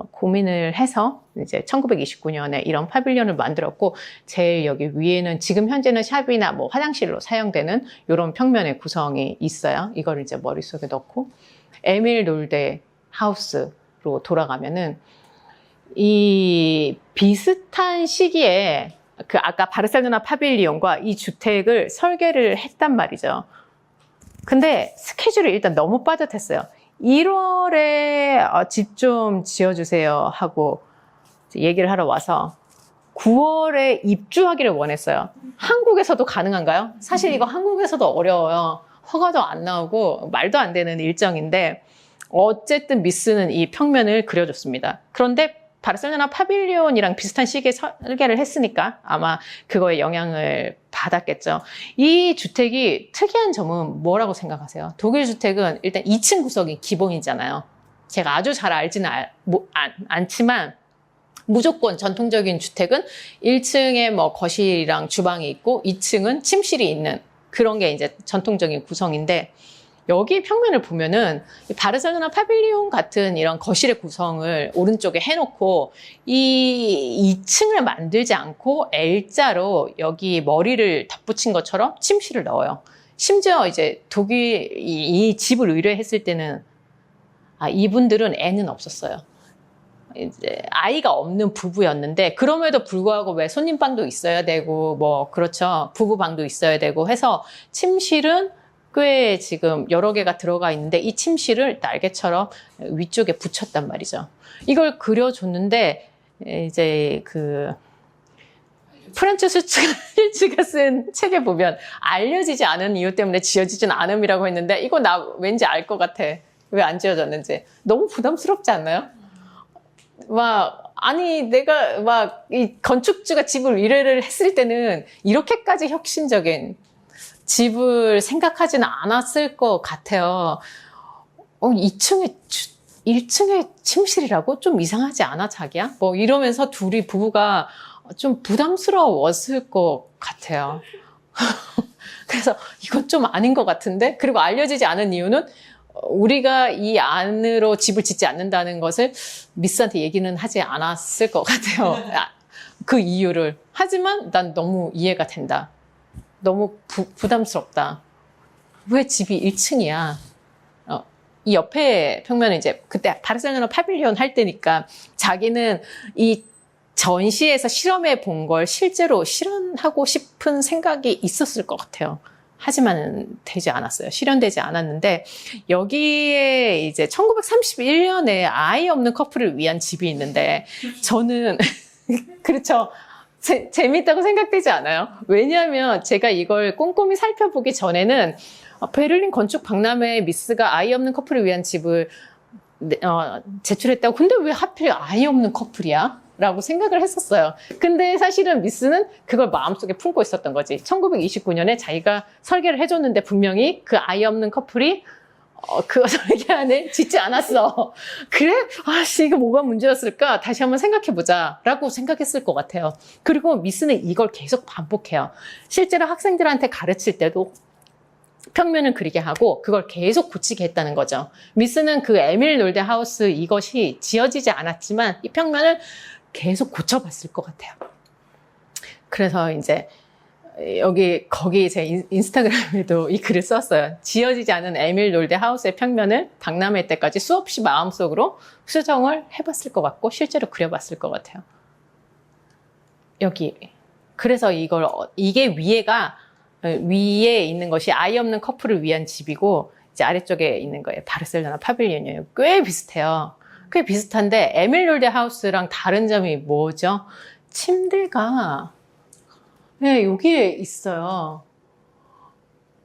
고민을 해서 이제 1929년에 이런 파빌리온을 만들었고, 제일 여기 위에는 지금 현재는 샵이나 뭐 화장실로 사용되는 이런 평면의 구성이 있어요. 이걸 이제 머릿속에 넣고 에밀 놀데 하우스로 돌아가면은 이 비슷한 시기에 그 아까 바르셀로나 파빌리온과 이 주택을 설계를 했단 말이죠. 근데 스케줄이 일단 너무 빠듯했어요. 1월에 집 좀 지어주세요 하고 얘기를 하러 와서 9월에 입주하기를 원했어요. 한국에서도 가능한가요? 사실 이거 한국에서도 어려워요. 허가도 안 나오고 말도 안 되는 일정인데 어쨌든 미스는 이 평면을 그려줬습니다. 그런데 바르셀로나 파빌리온이랑 비슷한 시기에 설계를 했으니까 아마 그거에 영향을 받았겠죠. 이 주택이 특이한 점은 뭐라고 생각하세요? 독일 주택은 일단 2층 구석이 기본이잖아요. 제가 아주 잘 알지는 않지만 무조건 전통적인 주택은 1층에 뭐 거실이랑 주방이 있고 2층은 침실이 있는 그런 게 이제 전통적인 구성인데, 여기 평면을 보면은 바르셀로나 파빌리온 같은 이런 거실의 구성을 오른쪽에 해놓고 이 2층을 만들지 않고 L자로 여기 머리를 덧붙인 것처럼 침실을 넣어요. 심지어 이제 독일 이 집을 의뢰했을 때는 이분들은 애는 없었어요. 이제 아이가 없는 부부였는데 그럼에도 불구하고 왜 손님방도 있어야 되고 뭐 그렇죠. 부부방도 있어야 되고 해서 침실은 꽤 지금 여러 개가 들어가 있는데 이 침실을 날개처럼 위쪽에 붙였단 말이죠. 이걸 그려줬는데 이제 그 프란츠 슈츠가 쓴 책에 보면 알려지지 않은 이유 때문에 지어지진 않음이라고 했는데 이거 나 왠지 알 것 같아. 왜 안 지어졌는지. 너무 부담스럽지 않나요? 내가 이 건축주가 집을 의뢰를 했을 때는 이렇게까지 혁신적인 집을 생각하지는 않았을 것 같아요. 1층에 침실이라고? 좀 이상하지 않아, 자기야? 뭐 이러면서 부부가 좀 부담스러웠을 것 같아요. 그래서 이건 좀 아닌 것 같은데? 그리고 알려지지 않은 이유는 우리가 이 안으로 집을 짓지 않는다는 것을 미스한테 얘기는 하지 않았을 것 같아요. 그 이유를. 하지만 난 너무 이해가 된다. 너무 부담스럽다. 왜 집이 1층이야? 이 옆에 평면은 이제 그때 바르셀로나 파빌리온 할 때니까 자기는 이 전시에서 실험해 본 걸 실제로 실현하고 싶은 생각이 있었을 것 같아요. 하지만 되지 않았어요. 실현되지 않았는데 여기에 이제 1931년에 아이 없는 커플을 위한 집이 있는데 저는 그렇죠. 재밌다고 생각되지 않아요? 왜냐하면 제가 이걸 꼼꼼히 살펴보기 전에는 베를린 건축 박람회에 미스가 아이 없는 커플을 위한 집을 제출했다고. 근데 왜 하필 아이 없는 커플이야? 라고 생각을 했었어요. 근데 사실은 미스는 그걸 마음속에 품고 있었던 거지. 1929년에 자기가 설계를 해줬는데 분명히 그 아이 없는 커플이 그 설계안을 짓지 않았어. 그래? 아씨, 이거 뭐가 문제였을까? 다시 한번 생각해보자. 라고 생각했을 것 같아요. 그리고 미스는 이걸 계속 반복해요. 실제로 학생들한테 가르칠 때도 평면을 그리게 하고 그걸 계속 고치게 했다는 거죠. 미스는 그 에밀 놀데 하우스 이것이 지어지지 않았지만 이 평면을 계속 고쳐봤을 것 같아요. 그래서 이제 거기 제 인스타그램에도 이 글을 썼어요. 지어지지 않은 에밀 놀데 하우스의 평면을 박람회 때까지 수없이 마음속으로 수정을 해봤을 것 같고 실제로 그려봤을 것 같아요. 여기. 그래서 이게 위에 있는 것이 아이 없는 커플을 위한 집이고 이제 아래쪽에 있는 거예요. 바르셀로나 파빌리온이에요. 꽤 비슷해요. 꽤 비슷한데 에밀 놀데 하우스랑 다른 점이 뭐죠? 침대가 여기에 있어요.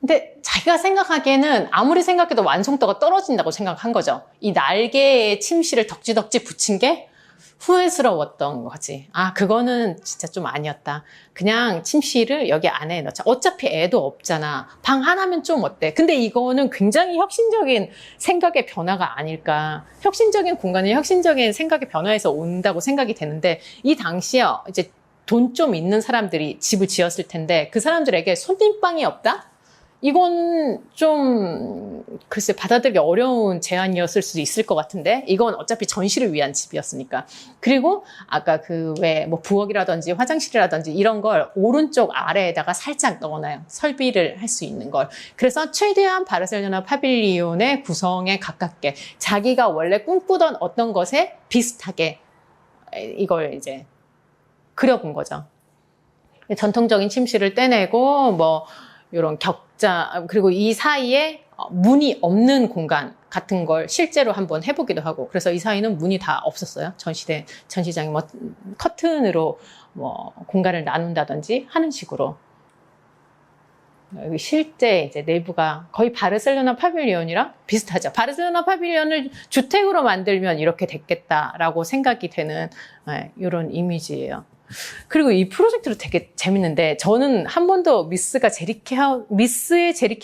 근데 자기가 생각하기에는 아무리 생각해도 완성도가 떨어진다고 생각한 거죠. 이 날개에 침실을 덕지덕지 붙인 게 후회스러웠던 거지. 그거는 진짜 좀 아니었다. 그냥 침실을 여기 안에 넣자. 어차피 애도 없잖아. 방 하나면 좀 어때? 근데 이거는 굉장히 혁신적인 생각의 변화가 아닐까. 혁신적인 공간은 혁신적인 생각의 변화에서 온다고 생각이 되는데 이 당시에 이제 돈 좀 있는 사람들이 집을 지었을 텐데 그 사람들에게 손님방이 없다? 이건 좀 글쎄 받아들이기 어려운 제안이었을 수도 있을 것 같은데 이건 어차피 전시를 위한 집이었으니까. 그리고 아까 뭐 부엌이라든지 화장실이라든지 이런 걸 오른쪽 아래에다가 살짝 넣어놔요. 설비를 할 수 있는 걸. 그래서 최대한 바르셀로나 파빌리온의 구성에 가깝게 자기가 원래 꿈꾸던 어떤 것에 비슷하게 이걸 이제 그려본 거죠. 전통적인 침실을 떼내고 뭐 이런 격자, 그리고 이 사이에 문이 없는 공간 같은 걸 실제로 한번 해보기도 하고. 그래서 이 사이는 문이 다 없었어요. 전시장이 뭐 커튼으로 뭐 공간을 나눈다든지 하는 식으로. 여기 실제 이제 내부가 거의 바르셀로나 파빌리온이랑 비슷하죠. 바르셀로나 파빌리온을 주택으로 만들면 이렇게 됐겠다라고 생각이 되는 이런 이미지예요. 그리고 이 프로젝트도 되게 재밌는데 저는 한 번도 미스의 제리케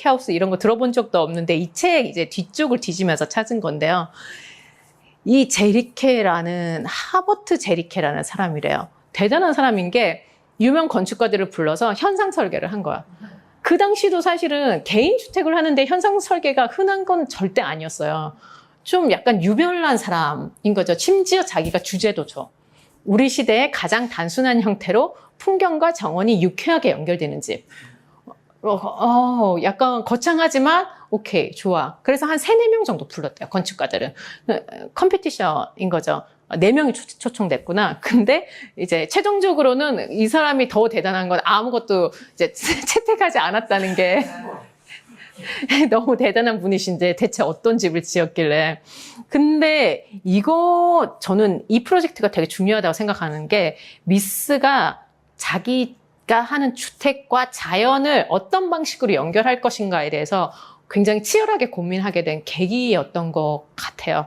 하우스 이런 거 들어본 적도 없는데 이 책 이제 뒤쪽을 뒤지면서 찾은 건데요. 이 제리케라는 하버트 제리케라는 사람이래요. 대단한 사람인 게 유명 건축가들을 불러서 현상 설계를 한 거야. 그 당시도 사실은 개인 주택을 하는데 현상 설계가 흔한 건 절대 아니었어요. 좀 약간 유별난 사람인 거죠. 심지어 자기가 주제도 줘. 우리 시대의 가장 단순한 형태로 풍경과 정원이 유쾌하게 연결되는 집. 약간 거창하지만 오케이, 좋아. 그래서 한 3, 4명 정도 불렀대요, 건축가들은. 컴피티션인 거죠. 4명이 초청됐구나. 근데 이제 최종적으로는 이 사람이 더 대단한 건 아무것도 이제 채택하지 않았다는 게 너무 대단한 분이신데 대체 어떤 집을 지었길래. 근데 저는 이 프로젝트가 되게 중요하다고 생각하는 게 미스가 자기가 하는 주택과 자연을 어떤 방식으로 연결할 것인가에 대해서 굉장히 치열하게 고민하게 된 계기였던 것 같아요.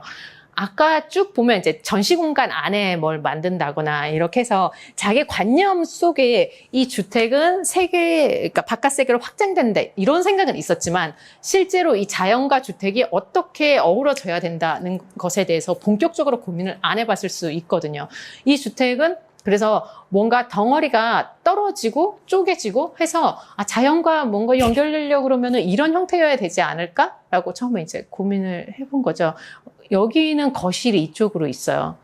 아까 쭉 보면 이제 전시 공간 안에 뭘 만든다거나 이렇게 해서 자기 관념 속에 이 주택은 그러니까 바깥 세계로 확장된다 이런 생각은 있었지만 실제로 이 자연과 주택이 어떻게 어우러져야 된다는 것에 대해서 본격적으로 고민을 안 해봤을 수 있거든요. 이 주택은 그래서 뭔가 덩어리가 떨어지고 쪼개지고 해서 자연과 뭔가 연결되려고 그러면은 이런 형태여야 되지 않을까라고 처음에 이제 고민을 해본 거죠. 여기는 거실이 이쪽으로 있어요.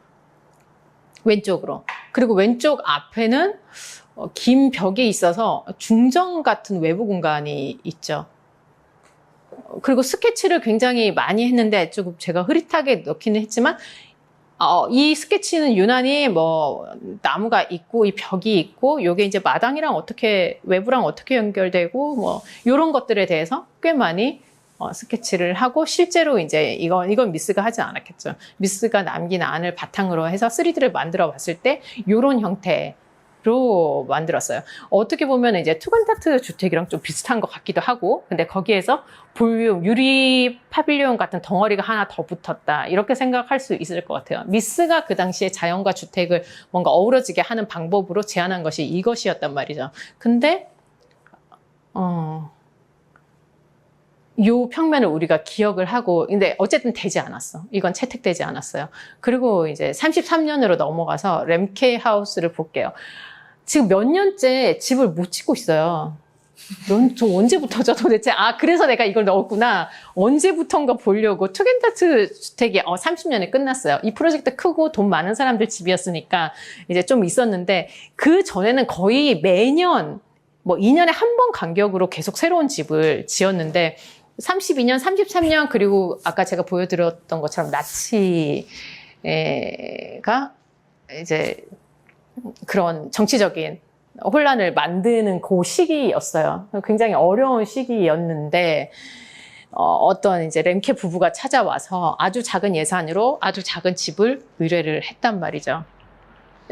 왼쪽으로. 그리고 왼쪽 앞에는 긴 벽이 있어서 중정 같은 외부 공간이 있죠. 그리고 스케치를 굉장히 많이 했는데 조금 제가 흐릿하게 넣기는 했지만 이 스케치는 유난히 뭐 나무가 있고 이 벽이 있고 요게 이제 마당이랑 어떻게 외부랑 어떻게 연결되고 뭐 요런 것들에 대해서 꽤 많이 스케치를 하고 실제로 이제 이건 미스가 하지 않았겠죠. 미스가 남긴 안을 바탕으로 해서 3D를 만들어 봤을 때 요런 형태로 만들었어요. 어떻게 보면 이제 투간타트 주택이랑 좀 비슷한 것 같기도 하고, 근데 거기에서 볼륨, 유리 파빌리온 같은 덩어리가 하나 더 붙었다. 이렇게 생각할 수 있을 것 같아요. 미스가 그 당시에 자연과 주택을 뭔가 어우러지게 하는 방법으로 제안한 것이 이것이었단 말이죠. 근데, 요 평면을 우리가 기억을 하고, 근데 어쨌든 되지 않았어. 이건 채택되지 않았어요. 그리고 이제 33년으로 넘어가서 램케 하우스를 볼게요. 지금 몇 년째 집을 못 짓고 있어요. 저 언제부터죠 도대체? 그래서 내가 이걸 넣었구나. 언제부턴가 보려고. 투겐타트 주택이 30년에 끝났어요. 이 프로젝트 크고 돈 많은 사람들 집이었으니까 이제 좀 있었는데, 그 전에는 거의 매년 뭐 2년에 한 번 간격으로 계속 새로운 집을 지었는데, 32년, 33년, 그리고 아까 제가 보여드렸던 것처럼 나치가 이제 그런 정치적인 혼란을 만드는 그 시기였어요. 굉장히 어려운 시기였는데, 어떤 이제 램케 부부가 찾아와서 아주 작은 예산으로 아주 작은 집을 의뢰를 했단 말이죠.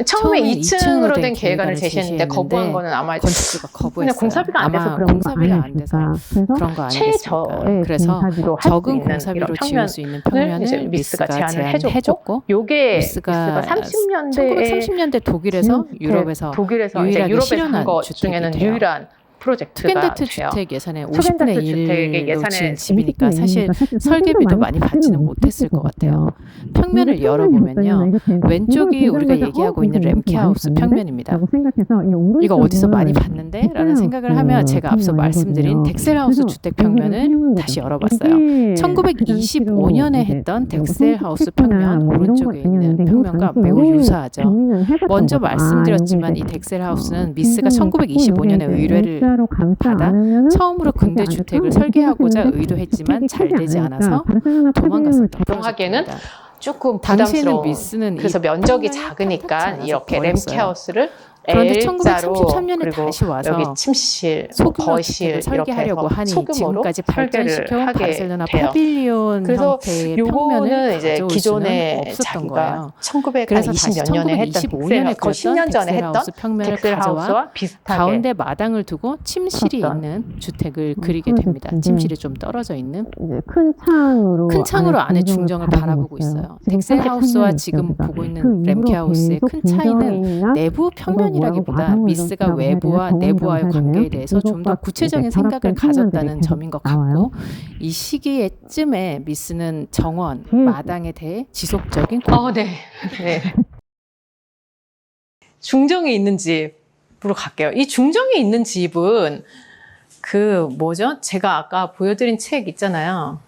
처음에 2층으로 된 계획안을 제시했는데 거부한 거는 아마 건축주가 거부했어요. 그냥 공사비가 안 돼서 그런 공사비가 안 돼서 그런 거 아니겠습니까? 그래서 적은 공사비로 지을 수 있는 평면을 미스가 제안을 해줬고, 요게 미스가 1930년대 독일에서 유럽에서 유일하게 실현한 것 중에는 유일한 프로젝트가 투겐다트 주택 예산의 50분의 1로 지은 집이니까 사실 설계비도 많이 받지는 못했을 것 같아요. 평면을 열어보면요, 왼쪽이 우리가 얘기하고 있는 램케하우스 평면입니다. 이거 어디서 많이 봤는데? 라는 생각을 하면 제가 앞서 말씀드린 덱셀하우스 주택 평면을 다시 열어봤어요. 1925년에 했던 덱셀하우스 평면, 오른쪽에 있는 평면과 매우 유사하죠. 먼저 말씀드렸지만 이 덱셀하우스는 미스가 1925년에 의뢰를 받아 처음으로 근대 주택을 설계하고자 의도했지만 잘 되지 않아서 도망갔었던 프로젝트입니다. 조금 부담스러운. 미스는 그래서 면적이 작으니까 이렇게 램케하우스를 그런데 L자로 1933년에 다시 와서 여기 침실, 거실 설계하려고 하니 지금까지 발전시켜온 바르셀로나 파빌리온 형태의 평면을 이제 기존에 없었던 거예요. 1920몇 년에 했던 1925년에 거의 10년 전에 했던 평면을 가져와 가운데 마당을 두고 침실이 있는 주택을 그리게 됩니다. 침실이 좀 떨어져 있는 큰 창으로 안에 중정을 바라보고 있어요. 덱셀하우스와 지금 보고 있는 램케하우스의 큰 차이는 내부 평면 이라기보다 미스가 외부와 내부와의 관계에 대해서 좀 더 구체적인 생각을 가졌다는 점인 것 같고, 이 시기에쯤에 미스는 정원, 마당에 대해 지속적인 네. 중정이 있는 집으로 갈게요. 이 중정이 있는 집은 제가 아까 보여드린 책 있잖아요.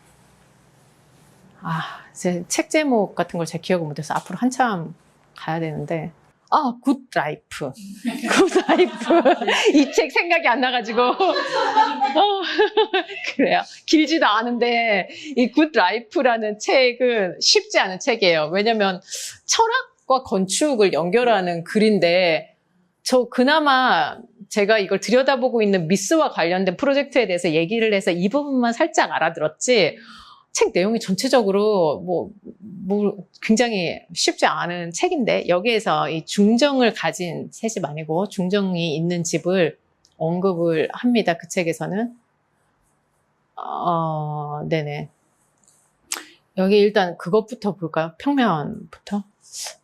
제 책 제목 같은 걸 제 기억을 못해서 앞으로 한참 가야 되는데, 굿 라이프. 굿 라이프. 이 책 생각이 안 나가지고. 그래요. 길지도 않은데, 이 굿 라이프라는 책은 쉽지 않은 책이에요. 왜냐면, 철학과 건축을 연결하는 글인데, 그나마 제가 이걸 들여다보고 있는 미스와 관련된 프로젝트에 대해서 얘기를 해서 이 부분만 살짝 알아들었지, 책 내용이 전체적으로 굉장히 쉽지 않은 책인데, 여기에서 이 중정을 가진 새 집 아니고 중정이 있는 집을 언급을 합니다. 그 책에서는. 네네. 여기 일단 그것부터 볼까요? 평면부터.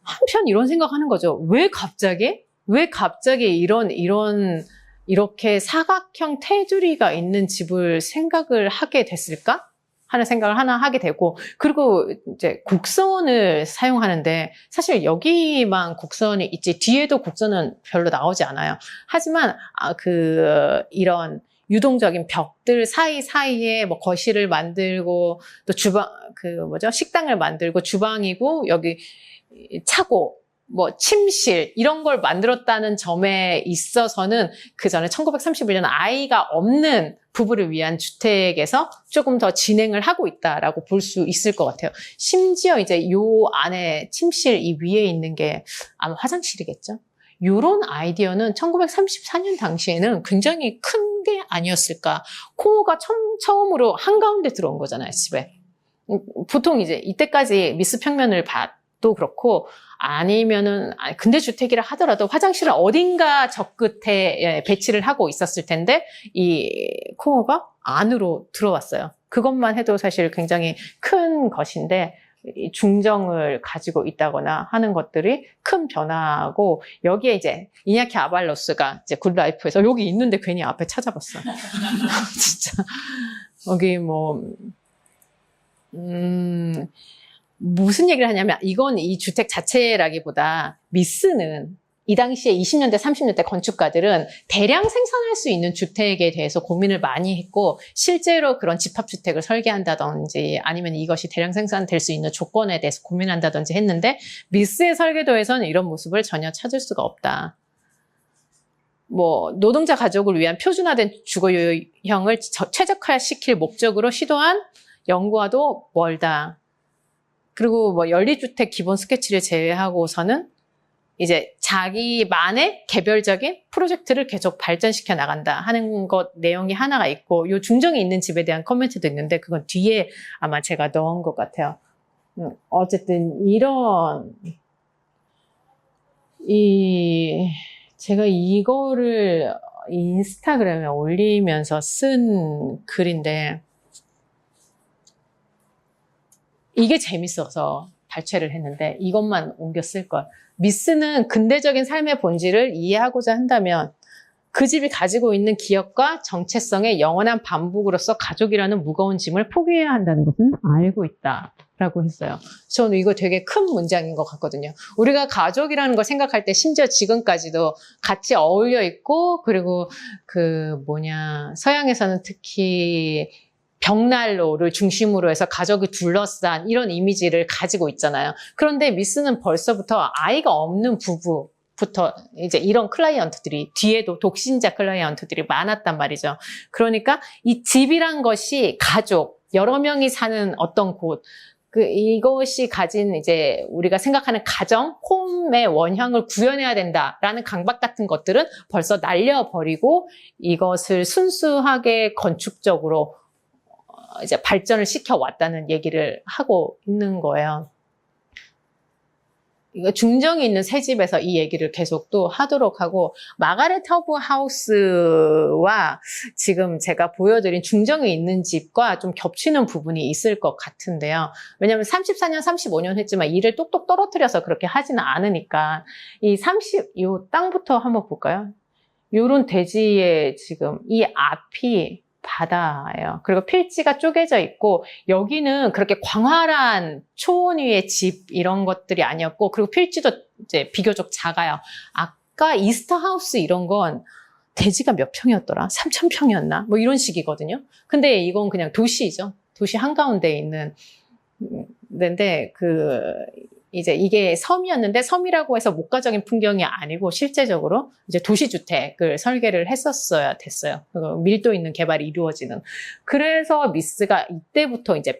한편 이런 생각하는 거죠. 왜 갑자기 이렇게 사각형 테두리가 있는 집을 생각을 하게 됐을까? 하는 생각을 하나 하게 되고, 그리고 이제 곡선을 사용하는데, 사실 여기만 곡선이 있지 뒤에도 곡선은 별로 나오지 않아요. 하지만 이런 유동적인 벽들 사이사이에 뭐 거실을 만들고, 또 식당을 만들고, 주방이고, 여기 차고, 뭐 침실 이런 걸 만들었다는 점에 있어서는 그 전에 1931년 아이가 없는 부부를 위한 주택에서 조금 더 진행을 하고 있다라고 볼 수 있을 것 같아요. 심지어 이제 요 안에 침실 이 위에 있는 게 아마 화장실이겠죠. 요런 아이디어는 1934년 당시에는 굉장히 큰 게 아니었을까. 코어가 처음으로 한가운데 들어온 거잖아요, 집에. 보통 이제 이때까지 미스 평면을 봐도 그렇고 아니면은 근대 주택이라 하더라도 화장실은 어딘가 저 끝에 배치를 하고 있었을 텐데 이 코어가 안으로 들어왔어요. 그것만 해도 사실 굉장히 큰 것인데 이 중정을 가지고 있다거나 하는 것들이 큰 변화고 여기에 이제 이냐키 아발로스가 이제 굿라이프에서 여기 있는데 괜히 앞에 찾아봤어. 진짜 여기 뭐 무슨 얘기를 하냐면 이건 이 주택 자체라기보다 미스는 이 당시에 20년대 30년대 건축가들은 대량 생산할 수 있는 주택에 대해서 고민을 많이 했고 실제로 그런 집합주택을 설계한다든지 아니면 이것이 대량 생산될 수 있는 조건에 대해서 고민한다든지 했는데 미스의 설계도에서는 이런 모습을 전혀 찾을 수가 없다. 뭐 노동자 가족을 위한 표준화된 주거 유형을 최적화시킬 목적으로 시도한 연구와도 멀다. 그리고 뭐 연립주택 기본 스케치를 제외하고서는 이제 자기만의 개별적인 프로젝트를 계속 발전시켜 나간다 하는 것 내용이 하나가 있고 요 중정이 있는 집에 대한 코멘트도 있는데 그건 뒤에 아마 제가 넣은 것 같아요. 어쨌든 제가 이거를 인스타그램에 올리면서 쓴 글인데 이게 재밌어서 발췌를 했는데 이것만 옮겨 쓸 걸. 미스는 근대적인 삶의 본질을 이해하고자 한다면 그 집이 가지고 있는 기억과 정체성의 영원한 반복으로서 가족이라는 무거운 짐을 포기해야 한다는 것을 알고 있다라고 했어요. 저는 이거 되게 큰 문장인 것 같거든요. 우리가 가족이라는 걸 생각할 때 심지어 지금까지도 같이 어울려 있고 그리고 서양에서는 특히 벽난로를 중심으로 해서 가족이 둘러싼 이런 이미지를 가지고 있잖아요. 그런데 미스는 벌써부터 아이가 없는 부부부터 이제 이런 클라이언트들이 뒤에도 독신자 클라이언트들이 많았단 말이죠. 그러니까 이 집이란 것이 가족, 여러 명이 사는 어떤 곳, 이것이 가진 이제 우리가 생각하는 가정, 홈의 원형을 구현해야 된다라는 강박 같은 것들은 벌써 날려버리고 이것을 순수하게 건축적으로 이제 발전을 시켜왔다는 얘기를 하고 있는 거예요. 이거 중정이 있는 새 집에서 이 얘기를 계속 또 하도록 하고 마가렛 허브 하우스와 지금 제가 보여드린 중정이 있는 집과 좀 겹치는 부분이 있을 것 같은데요. 왜냐하면 34년, 35년 했지만 일을 똑똑 떨어뜨려서 그렇게 하지는 않으니까 요 땅부터 한번 볼까요? 요런 대지에 지금 이 앞이 바다예요. 그리고 필지가 쪼개져 있고 여기는 그렇게 광활한 초원 위의 집 이런 것들이 아니었고 그리고 필지도 이제 비교적 작아요. 아까 이스터하우스 이런 건 대지가 몇 평이었더라? 3,000평이었나? 뭐 이런 식이거든요. 근데 이건 그냥 도시죠. 도시 한가운데 있는 데인데 이제 이게 섬이었는데 섬이라고 해서 목가적인 풍경이 아니고 실제적으로 이제 도시주택을 설계를 했었어야 됐어요. 밀도 있는 개발이 이루어지는. 그래서 미스가 이때부터 이제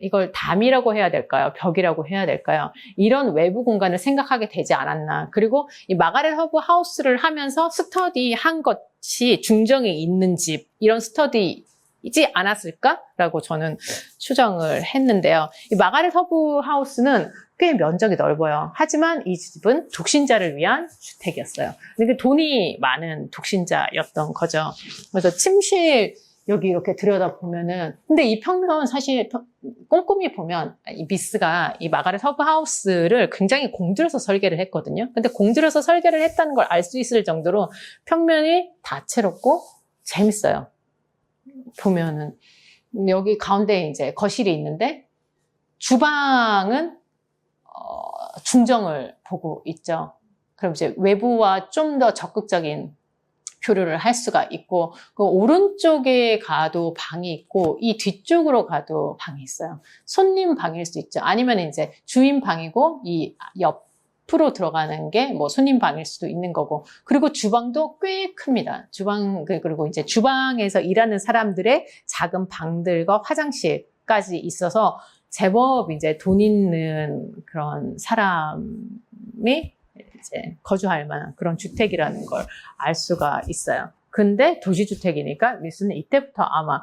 이걸 담이라고 해야 될까요? 벽이라고 해야 될까요? 이런 외부 공간을 생각하게 되지 않았나. 그리고 이 마가렛 허브 하우스를 하면서 스터디한 것이 중정이 있는 집, 이런 스터디 이지 않았을까라고 저는 추정을 했는데요. 이 마가렛 허브 하우스는 꽤 면적이 넓어요. 하지만 이 집은 독신자를 위한 주택이었어요. 근데 돈이 많은 독신자였던 거죠. 그래서 침실 여기 이렇게 들여다보면은 근데 이 평면 사실 꼼꼼히 보면 이 미스가 이 마가렛 허브 하우스를 굉장히 공들여서 설계를 했거든요. 근데 공들여서 설계를 했다는 걸 알 수 있을 정도로 평면이 다채롭고 재밌어요. 보면은 여기 가운데 이제 거실이 있는데 주방은 중정을 보고 있죠. 그럼 이제 외부와 좀 더 적극적인 교류를 할 수가 있고 그 오른쪽에 가도 방이 있고 이 뒤쪽으로 가도 방이 있어요. 손님 방일 수 있죠. 아니면 이제 주인 방이고 이 옆 앞으로 들어가는 게 뭐 손님 방일 수도 있는 거고, 그리고 주방도 꽤 큽니다. 그리고 이제 주방에서 일하는 사람들의 작은 방들과 화장실까지 있어서 제법 이제 돈 있는 그런 사람이 이제 거주할 만한 그런 주택이라는 걸 알 수가 있어요. 근데 도시주택이니까 미스는 이때부터 아마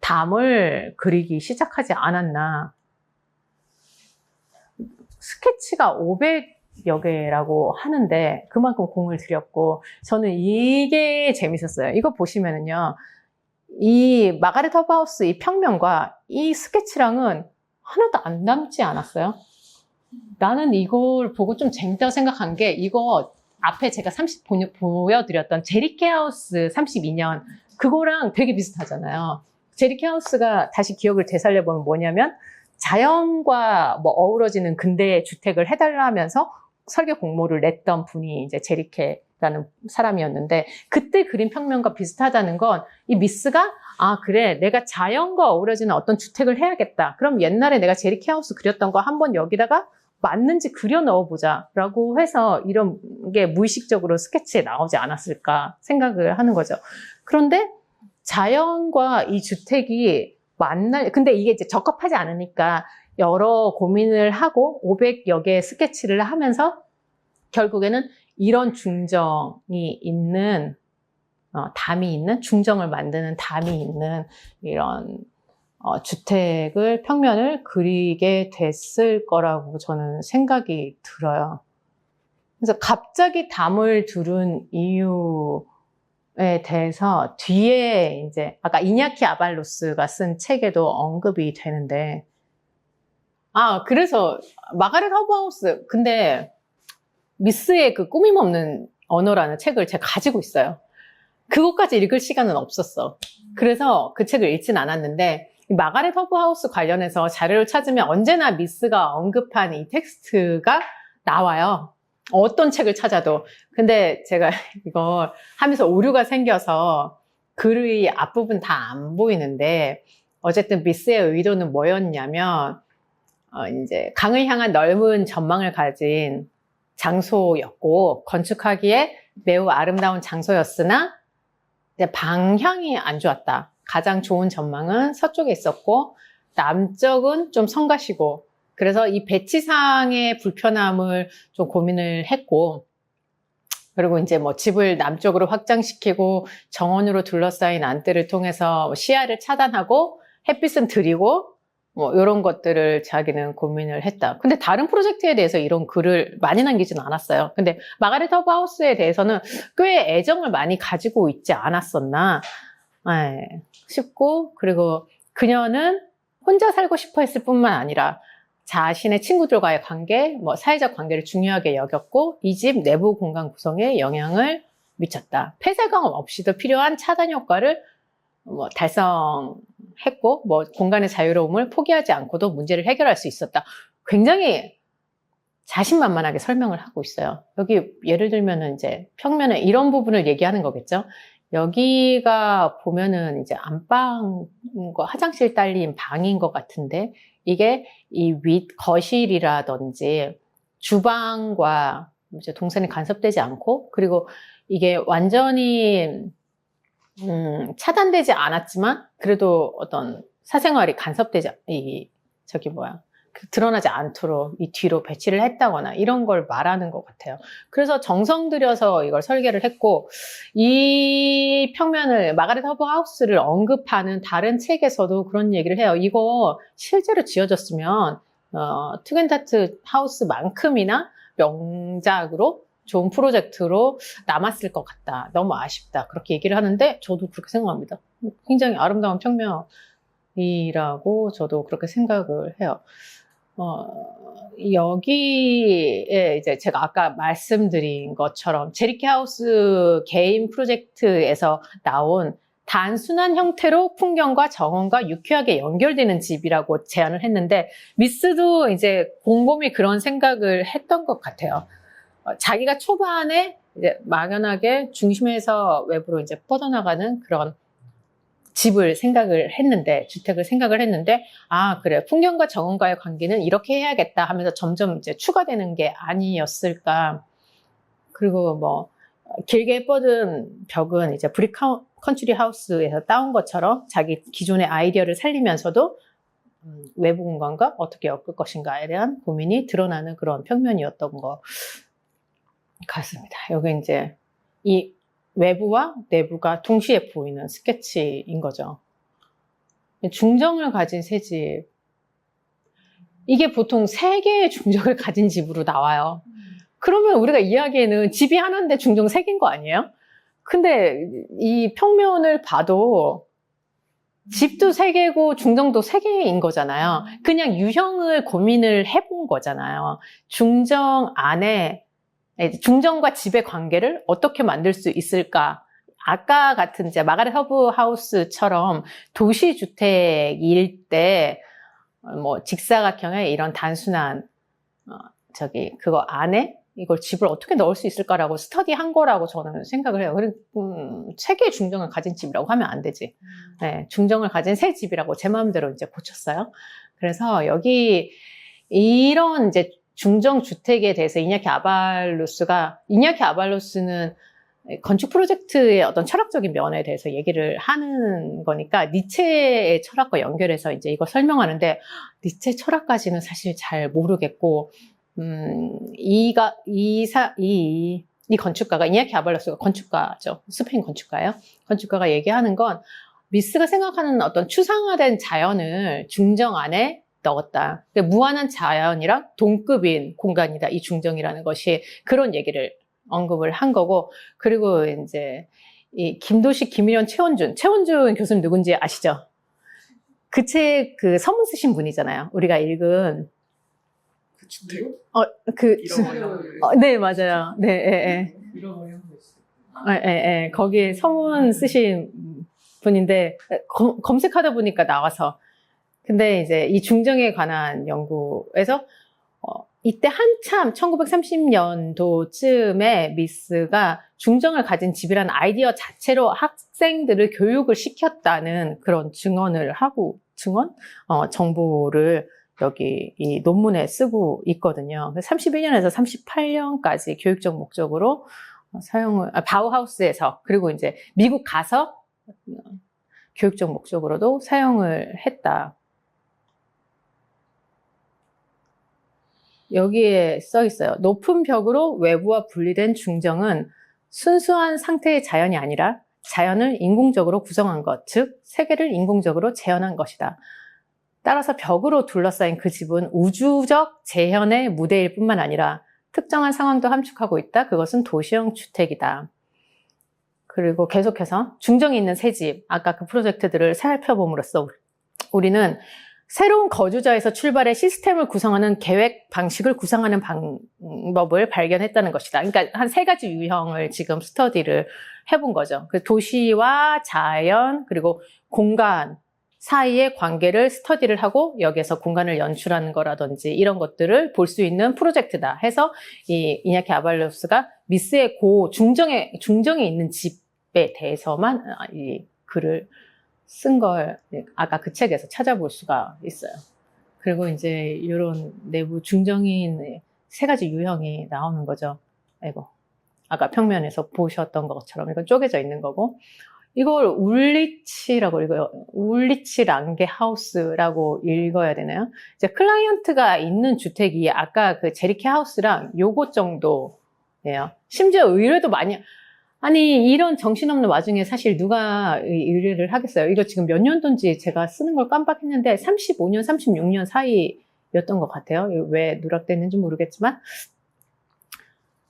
담을 그리기 시작하지 않았나. 스케치가 500여 개라고 하는데 그만큼 공을 들였고, 저는 이게 재밌었어요. 이거 보시면은요, 이 마가렛 허브하우스 이 평면과 이 스케치랑은 하나도 안 닮지 않았어요? 나는 이걸 보고 좀 재밌다고 생각한 게, 이거 앞에 제가 보여드렸던 제리케 하우스 32년, 그거랑 되게 비슷하잖아요. 제리케 하우스가 다시 기억을 되살려보면 뭐냐면, 자연과 뭐 어우러지는 근대 주택을 해달라 하면서 설계 공모를 냈던 분이 이제 제리케라는 사람이었는데, 그때 그린 평면과 비슷하다는 건 이 미스가 그래, 내가 자연과 어우러지는 어떤 주택을 해야겠다. 그럼 옛날에 내가 제리케 하우스 그렸던 거 한번 여기다가 맞는지 그려 넣어보자 라고 해서 이런 게 무의식적으로 스케치에 나오지 않았을까 생각을 하는 거죠. 그런데 자연과 이 주택이 근데 이게 이제 적합하지 않으니까 여러 고민을 하고 500여 개의 스케치를 하면서 결국에는 이런 중정이 있는, 담이 있는, 중정을 만드는 담이 있는 이런 주택을, 평면을 그리게 됐을 거라고 저는 생각이 들어요. 그래서 갑자기 담을 두른 이유에 대해서 뒤에 이제 아까 이냐키 아발로스가 쓴 책에도 언급이 되는데, 그래서 마가렛 허브하우스, 근데 미스의 그 꾸밈 없는 언어라는 책을 제가 가지고 있어요. 그것까지 읽을 시간은 없었어. 그래서 그 책을 읽진 않았는데, 마가렛 허브하우스 관련해서 자료를 찾으면 언제나 미스가 언급한 이 텍스트가 나와요. 어떤 책을 찾아도. 근데 제가 이걸 하면서 오류가 생겨서 글의 앞부분 다 안 보이는데, 어쨌든 미스의 의도는 뭐였냐면, 이제 강을 향한 넓은 전망을 가진 장소였고, 건축하기에 매우 아름다운 장소였으나 이제 방향이 안 좋았다. 가장 좋은 전망은 서쪽에 있었고 남쪽은 좀 성가시고, 그래서 이 배치상의 불편함을 좀 고민을 했고, 그리고 이제 뭐 집을 남쪽으로 확장시키고 정원으로 둘러싸인 안뜰을 통해서 시야를 차단하고 햇빛은 들이고 뭐 이런 것들을 자기는 고민을 했다. 근데 다른 프로젝트에 대해서 이런 글을 많이 남기지는 않았어요. 근데 마가렛 허브하우스에 대해서는 꽤 애정을 많이 가지고 있지 않았었나 싶고, 그리고 그녀는 혼자 살고 싶어 했을 뿐만 아니라 자신의 친구들과의 관계, 뭐 사회적 관계를 중요하게 여겼고, 이 집 내부 공간 구성에 영향을 미쳤다. 폐쇄광 없이도 필요한 차단 효과를 뭐 달성했고, 뭐 공간의 자유로움을 포기하지 않고도 문제를 해결할 수 있었다. 굉장히 자신만만하게 설명을 하고 있어요. 여기 예를 들면은 이제 평면에 이런 부분을 얘기하는 거겠죠. 여기가 보면은 이제 안방과 화장실 딸린 방인 것 같은데, 이게 이 거실이라든지 주방과 이제 동선이 간섭되지 않고, 그리고 이게 완전히 차단되지 않았지만 그래도 어떤 사생활이 간섭되지, 드러나지 않도록 이 뒤로 배치를 했다거나 이런 걸 말하는 것 같아요. 그래서 정성 들여서 이걸 설계를 했고, 이 평면을, 마가렛 허브하우스를 언급하는 다른 책에서도 그런 얘기를 해요. 이거 실제로 지어졌으면 투겐다트 하우스만큼이나 명작으로 좋은 프로젝트로 남았을 것 같다. 너무 아쉽다. 그렇게 얘기를 하는데 저도 그렇게 생각합니다. 굉장히 아름다운 평면이라고 저도 그렇게 생각을 해요. 여기에 이제 제가 아까 말씀드린 것처럼 제리케 하우스 개인 프로젝트에서 나온 단순한 형태로 풍경과 정원과 유쾌하게 연결되는 집이라고 제안을 했는데, 미스도 이제 곰곰이 그런 생각을 했던 것 같아요. 자기가 초반에 이제 막연하게 중심에서 외부로 이제 뻗어나가는 그런 집을 생각을 했는데, 주택을 생각을 했는데, 아, 그래. 풍경과 정원과의 관계는 이렇게 해야겠다 하면서 점점 이제 추가되는 게 아니었을까. 그리고 뭐, 길게 뻗은 벽은 이제 브릭 컨트리 하우스에서 따온 것처럼 자기 기존의 아이디어를 살리면서도 외부 공간과 어떻게 엮을 것인가에 대한 고민이 드러나는 그런 평면이었던 것 같습니다. 여기 이제 이 외부와 내부가 동시에 보이는 스케치인 거죠. 중정을 가진 새 집. 이게 보통 3개의 중정을 가진 집으로 나와요. 그러면 우리가 이야기에는 집이 하나인데 중정 3개인 거 아니에요? 근데 이 평면을 봐도 집도 3개고 중정도 3개인 거잖아요. 그냥 유형을 고민을 해본 거잖아요. 중정 안에 중정과 집의 관계를 어떻게 만들 수 있을까? 아까 같은 이제 마가렛 허브 하우스처럼 도시주택일 때 뭐 직사각형의 이런 단순한 그거 안에 이걸 집을 어떻게 넣을 수 있을까라고 스터디한 거라고 저는 생각을 해요. 그래, 3개의 중정을 가진 집이라고 하면 안 되지. 네, 중정을 가진 새 집이라고 제 마음대로 이제 고쳤어요. 그래서 여기 이런 이제 중정 주택에 대해서 이냐키 아발로스는 건축 프로젝트의 어떤 철학적인 면에 대해서 얘기를 하는 거니까 니체의 철학과 연결해서 이제 이거 설명하는데 니체 철학까지는 사실 잘 모르겠고 이 건축가가 이냐키 아발로스가 건축가죠. 스페인 건축가예요. 건축가가 얘기하는 건 미스가 생각하는 어떤 추상화된 자연을 중정 안에 넣었다. 그러니까 무한한 자연이랑 동급인 공간이다. 이 중정이라는 것이 그런 얘기를 언급을 한 거고, 그리고 이제 이 김도식, 김일현, 최원준 교수님 누군지 아시죠? 그 책 그 서문 쓰신 분이잖아요. 우리가 읽은 그 주택? 네, 맞아요. 네, 거기에 서문 쓰신 분인데 검색하다 보니까 나와서. 근데 이제 이 중정에 관한 연구에서 이때 한참 1930년도쯤에 미스가 중정을 가진 집이라는 아이디어 자체로 학생들을 교육을 시켰다는 그런 정보를 여기 이 논문에 쓰고 있거든요. 31년에서 38년까지 교육적 목적으로 바우하우스에서, 그리고 이제 미국 가서 교육적 목적으로도 사용을 했다. 여기에 써 있어요. 높은 벽으로 외부와 분리된 중정은 순수한 상태의 자연이 아니라 자연을 인공적으로 구성한 것, 즉 세계를 인공적으로 재현한 것이다. 따라서 벽으로 둘러싸인 그 집은 우주적 재현의 무대일 뿐만 아니라 특정한 상황도 함축하고 있다. 그것은 도시형 주택이다. 그리고 계속해서 중정이 있는 새 집, 아까 그 프로젝트들을 살펴봄으로써 우리는 새로운 거주자에서 출발해 시스템을 구성하는 계획 방식을 구상하는 방법을 발견했다는 것이다. 그러니까 한 3가지 유형을 지금 스터디를 해본 거죠. 도시와 자연, 그리고 공간 사이의 관계를 스터디를 하고 여기에서 공간을 연출하는 거라든지 이런 것들을 볼 수 있는 프로젝트다 해서 이 이냐키 아발로스가 미스의 중정에 있는 집에 대해서만 이 글을 쓴 걸 아까 그 책에서 찾아볼 수가 있어요. 그리고 이제 이런 내부 중정인 3가지 유형이 나오는 거죠. 아까 평면에서 보셨던 것처럼 이건 쪼개져 있는 거고, 이걸 울리치라고 읽어요. 울리치 랑게 하우스라고 읽어야 되나요? 이제 클라이언트가 있는 주택이 아까 그 제리케 하우스랑 요거 정도예요. 심지어 의뢰도 아니 이런 정신없는 와중에 사실 누가 의뢰를 하겠어요. 이거 지금 몇 년도인지 제가 쓰는 걸 깜빡했는데 35년, 36년 사이였던 것 같아요. 왜 누락됐는지 모르겠지만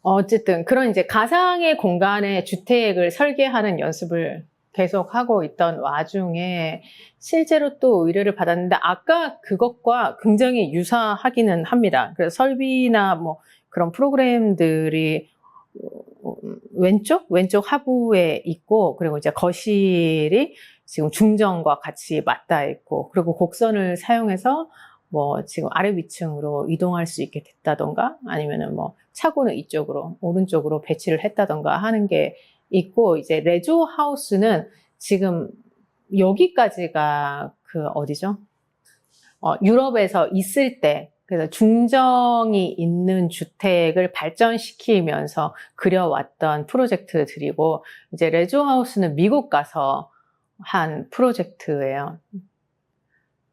어쨌든 그런 이제 가상의 공간에 주택을 설계하는 연습을 계속 하고 있던 와중에 실제로 또 의뢰를 받았는데 아까 그것과 굉장히 유사하기는 합니다. 그래서 설비나 뭐 그런 프로그램들이 왼쪽 하부에 있고, 그리고 이제 거실이 지금 중정과 같이 맞닿아 있고, 그리고 곡선을 사용해서 뭐 지금 아래 위층으로 이동할 수 있게 됐다던가, 아니면은 뭐 차고는 이쪽으로 오른쪽으로 배치를 했다던가 하는 게 있고, 이제 레조 하우스는 지금 여기까지가 그 어디죠? 유럽에서 있을 때, 그래서 중정이 있는 주택을 발전시키면서 그려왔던 프로젝트들이고, 이제 레조하우스는 미국 가서 한 프로젝트예요.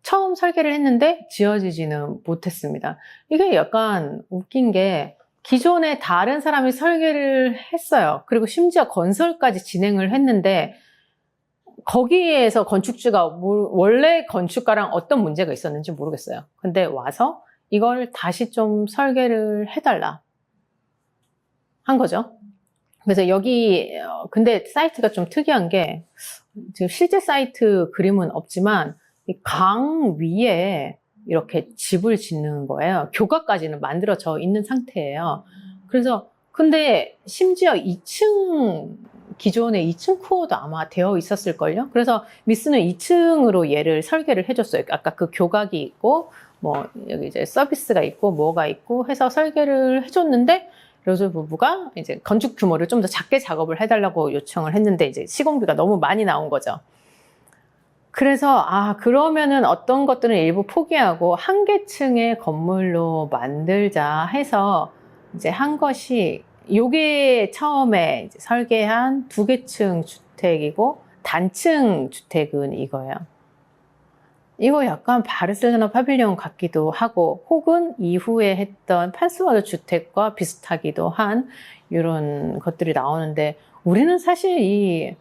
처음 설계를 했는데 지어지지는 못했습니다. 이게 약간 웃긴 게 기존에 다른 사람이 설계를 했어요. 그리고 심지어 건설까지 진행을 했는데 거기에서 건축주가 원래 건축가랑 어떤 문제가 있었는지 모르겠어요. 근데 와서 이걸 다시 좀 설계를 해달라 한 거죠. 그래서 여기 근데 사이트가 좀 특이한 게 지금 실제 사이트 그림은 없지만 이 강 위에 이렇게 집을 짓는 거예요. 교각까지는 만들어져 있는 상태예요. 그래서 근데 심지어 2층 기존에 2층 코어도 아마 되어 있었을걸요. 그래서 미스는 2층으로 얘를 설계를 해줬어요. 아까 그 교각이 있고 뭐 여기 이제 서비스가 있고 뭐가 있고 해서 설계를 해줬는데 로즈 부부가 이제 건축 규모를 좀 더 작게 작업을 해달라고 요청을 했는데 이제 시공비가 너무 많이 나온 거죠. 그래서 그러면은 어떤 것들은 일부 포기하고 한 개층의 건물로 만들자 해서 이제 한 것이 요게 처음에 이제 설계한 2개층 주택이고 단층 주택은 이거예요. 이거 약간 바르셀로나 파빌리온 같기도 하고 혹은 이후에 했던 판스와드 주택과 비슷하기도 한 이런 것들이 나오는데 우리는 사실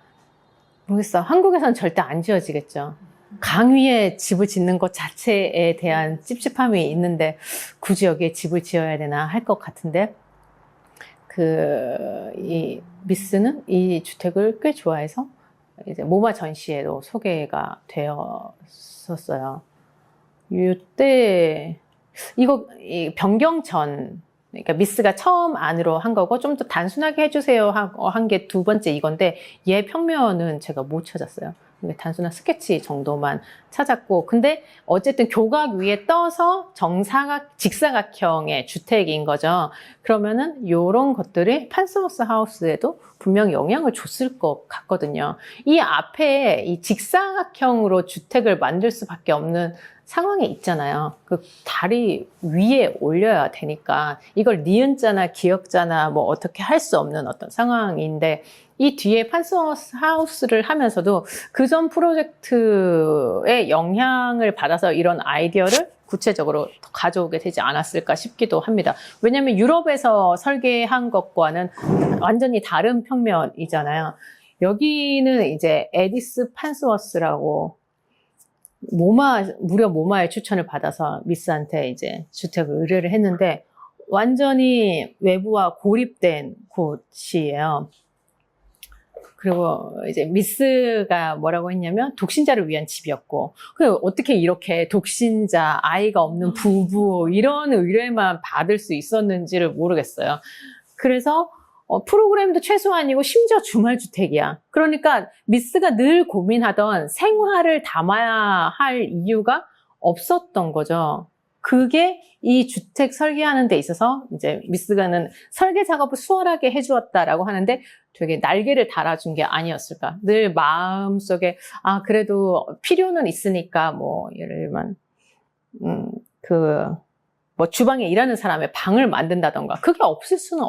모르겠어. 한국에서는 절대 안 지어지겠죠. 강 위에 집을 짓는 것 자체에 대한 찝찝함이 있는데 굳이 여기에 집을 지어야 되나 할 것 같은데 이 미스는 이 주택을 꽤 좋아해서 이제 모마 전시회로 소개가 되었었어요. 이때 이 변경 전 그러니까 미스가 처음 안으로 한 거고 좀 더 단순하게 해주세요 한 게 2번째 이건데 얘 평면은 제가 못 찾았어요. 단순한 스케치 정도만 찾았고 근데 어쨌든 교각 위에 떠서 직사각형의 주택인 거죠. 그러면은 이런 것들이 판스워스 하우스에도 분명히 영향을 줬을 것 같거든요. 이 앞에 이 직사각형으로 주택을 만들 수밖에 없는 상황에 있잖아요. 그 다리 위에 올려야 되니까 이걸 니은자나 기역자나 뭐 어떻게 할 수 없는 어떤 상황인데 이 뒤에 판스워스 하우스를 하면서도 그 전 프로젝트의 영향을 받아서 이런 아이디어를 구체적으로 가져오게 되지 않았을까 싶기도 합니다. 왜냐하면 유럽에서 설계한 것과는 완전히 다른 평면이잖아요. 여기는 이제 에디스 판스워스라고 무려 모마의 추천을 받아서 미스한테 이제 주택을 의뢰를 했는데 완전히 외부와 고립된 곳이에요. 그리고 이제 미스가 뭐라고 했냐면 독신자를 위한 집이었고 어떻게 이렇게 독신자, 아이가 없는 부부 이런 의뢰만 받을 수 있었는지를 모르겠어요. 그래서 프로그램도 최소한이고 심지어 주말주택이야. 그러니까 미스가 늘 고민하던 생활을 담아야 할 이유가 없었던 거죠. 그게 이 주택 설계하는 데 있어서 이제 미스가는 설계 작업을 수월하게 해주었다라고 하는데 되게 날개를 달아준 게 아니었을까. 늘 마음속에 그래도 필요는 있으니까 뭐 예를 들면 뭐 주방에 일하는 사람의 방을 만든다던가 그게 없을 수는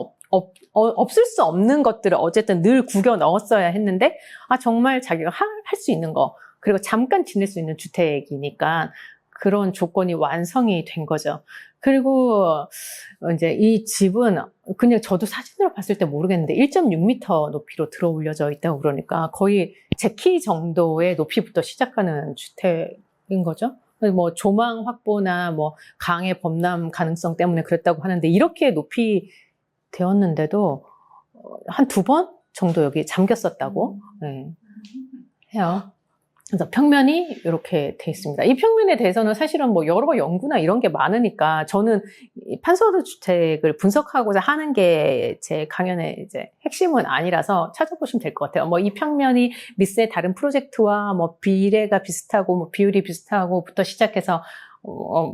없을 수 없는 것들을 어쨌든 늘 구겨 넣었어야 했는데 정말 자기가 할 수 있는 거 그리고 잠깐 지낼 수 있는 주택이니까 그런 조건이 완성이 된 거죠. 그리고 이제 이 집은 그냥 저도 사진으로 봤을 때 모르겠는데 1.6m 높이로 들어 올려져 있다고 그러니까 거의 제 키 정도의 높이부터 시작하는 주택인 거죠. 뭐 조망 확보나 뭐 강의 범람 가능성 때문에 그랬다고 하는데 이렇게 높이 되었는데도 한 2번 정도 여기 잠겼었다고 해요. 그래서 평면이 이렇게 돼 있습니다. 이 평면에 대해서는 사실은 뭐 여러 연구나 이런 게 많으니까 저는 판스워드 주택을 분석하고자 하는 게 제 강연의 이제 핵심은 아니라서 찾아보시면 될 것 같아요. 뭐 이 평면이 미스의 다른 프로젝트와 뭐 비례가 비슷하고 뭐 비율이 비슷하고부터 시작해서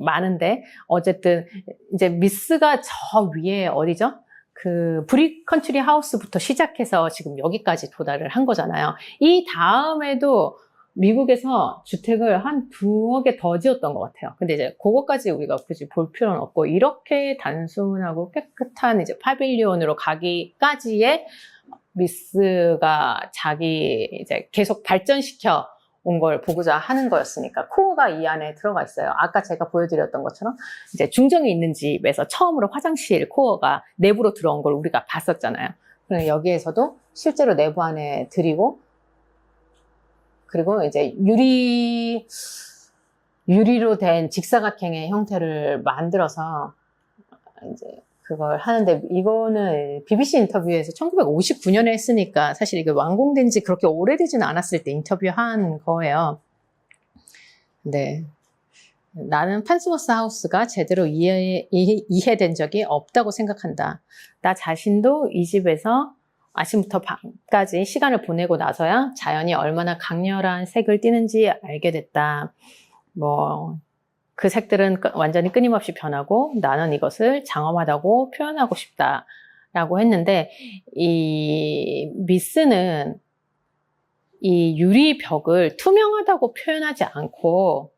많은데 어쨌든 이제 미스가 저 위에 어디죠? 그 브릭 컨트리 하우스부터 시작해서 지금 여기까지 도달을 한 거잖아요. 이 다음에도 미국에서 주택을 한 2억에 더 지었던 것 같아요. 근데 이제 그것까지 우리가 굳이 볼 필요는 없고, 이렇게 단순하고 깨끗한 이제 파빌리온으로 가기까지의 미스가 자기 이제 계속 발전시켜 온 걸 보고자 하는 거였으니까 코어가 이 안에 들어가 있어요. 아까 제가 보여드렸던 것처럼 이제 중정이 있는 집에서 처음으로 화장실 코어가 내부로 들어온 걸 우리가 봤었잖아요. 그럼 여기에서도 실제로 내부 안에 들이고, 그리고 이제 유리로 된 직사각형의 형태를 만들어서 이제 그걸 하는데, 이거는 BBC 인터뷰에서 1959년에 했으니까 사실 이게 완공된 지 그렇게 오래되지는 않았을 때 인터뷰한 거예요. 네. 나는 판스워스 하우스가 제대로 이해된 적이 없다고 생각한다. 나 자신도 이 집에서 아침부터 밤까지 시간을 보내고 나서야 자연이 얼마나 강렬한 색을 띠는지 알게 됐다. 그 색들은 완전히 끊임없이 변하고 나는 이것을 장엄하다고 표현하고 싶다 라고 했는데, 이 미스는 이 유리벽을 투명하다고 표현하지 않고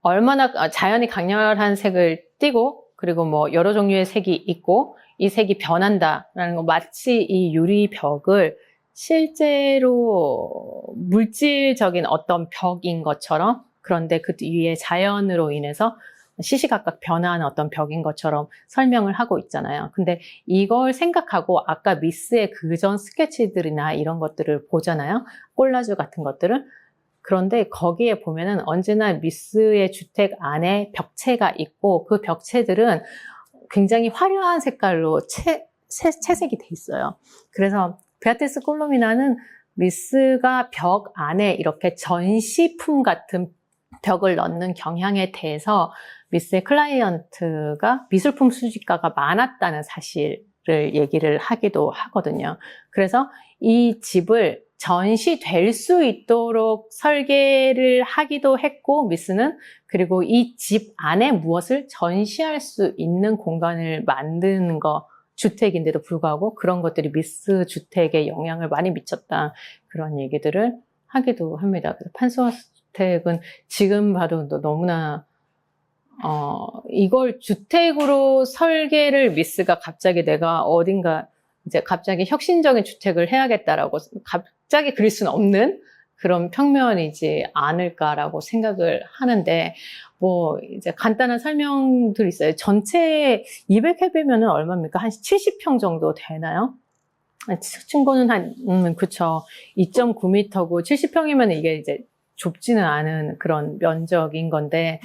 얼마나 자연이 강렬한 색을 띠고, 그리고 여러 종류의 색이 있고 이 색이 변한다라는 거, 마치 이 유리벽을 실제로 물질적인 어떤 벽인 것처럼, 그런데 그 위에 자연으로 인해서 시시각각 변화하는 어떤 벽인 것처럼 설명을 하고 있잖아요. 근데 이걸 생각하고 아까 미스의 그전 스케치들이나 이런 것들을 보잖아요. 콜라주 같은 것들을. 그런데 거기에 보면은 언제나 미스의 주택 안에 벽체가 있고, 그 벽체들은 굉장히 화려한 색깔로 채색이 돼 있어요. 그래서 베아트리스 콜로미나는 미스가 벽 안에 이렇게 전시품 같은 벽을 넣는 경향에 대해서 미스의 클라이언트가 미술품 수집가가 많았다는 사실을 얘기를 하기도 하거든요. 그래서 이 집을 전시될 수 있도록 설계를 하기도 했고, 미스는, 그리고 이 집 안에 무엇을 전시할 수 있는 공간을 만드는 거, 주택인데도 불구하고 그런 것들이 미스 주택에 영향을 많이 미쳤다, 그런 얘기들을 하기도 합니다. 판스워스 주택은 지금 봐도 너무나 이걸 주택으로 설계를 미스가 갑자기 내가 어딘가 이제 갑자기 혁신적인 주택을 해야겠다라고 갑자기 그릴 수는 없는 그런 평면이지 않을까라고 생각을 하는데, 이제 간단한 설명들이 있어요. 전체 200회배면은 얼마입니까? 한 70평 정도 되나요? 층고는 그쵸. 2.9m고 70평이면 이게 이제 좁지는 않은 그런 면적인 건데,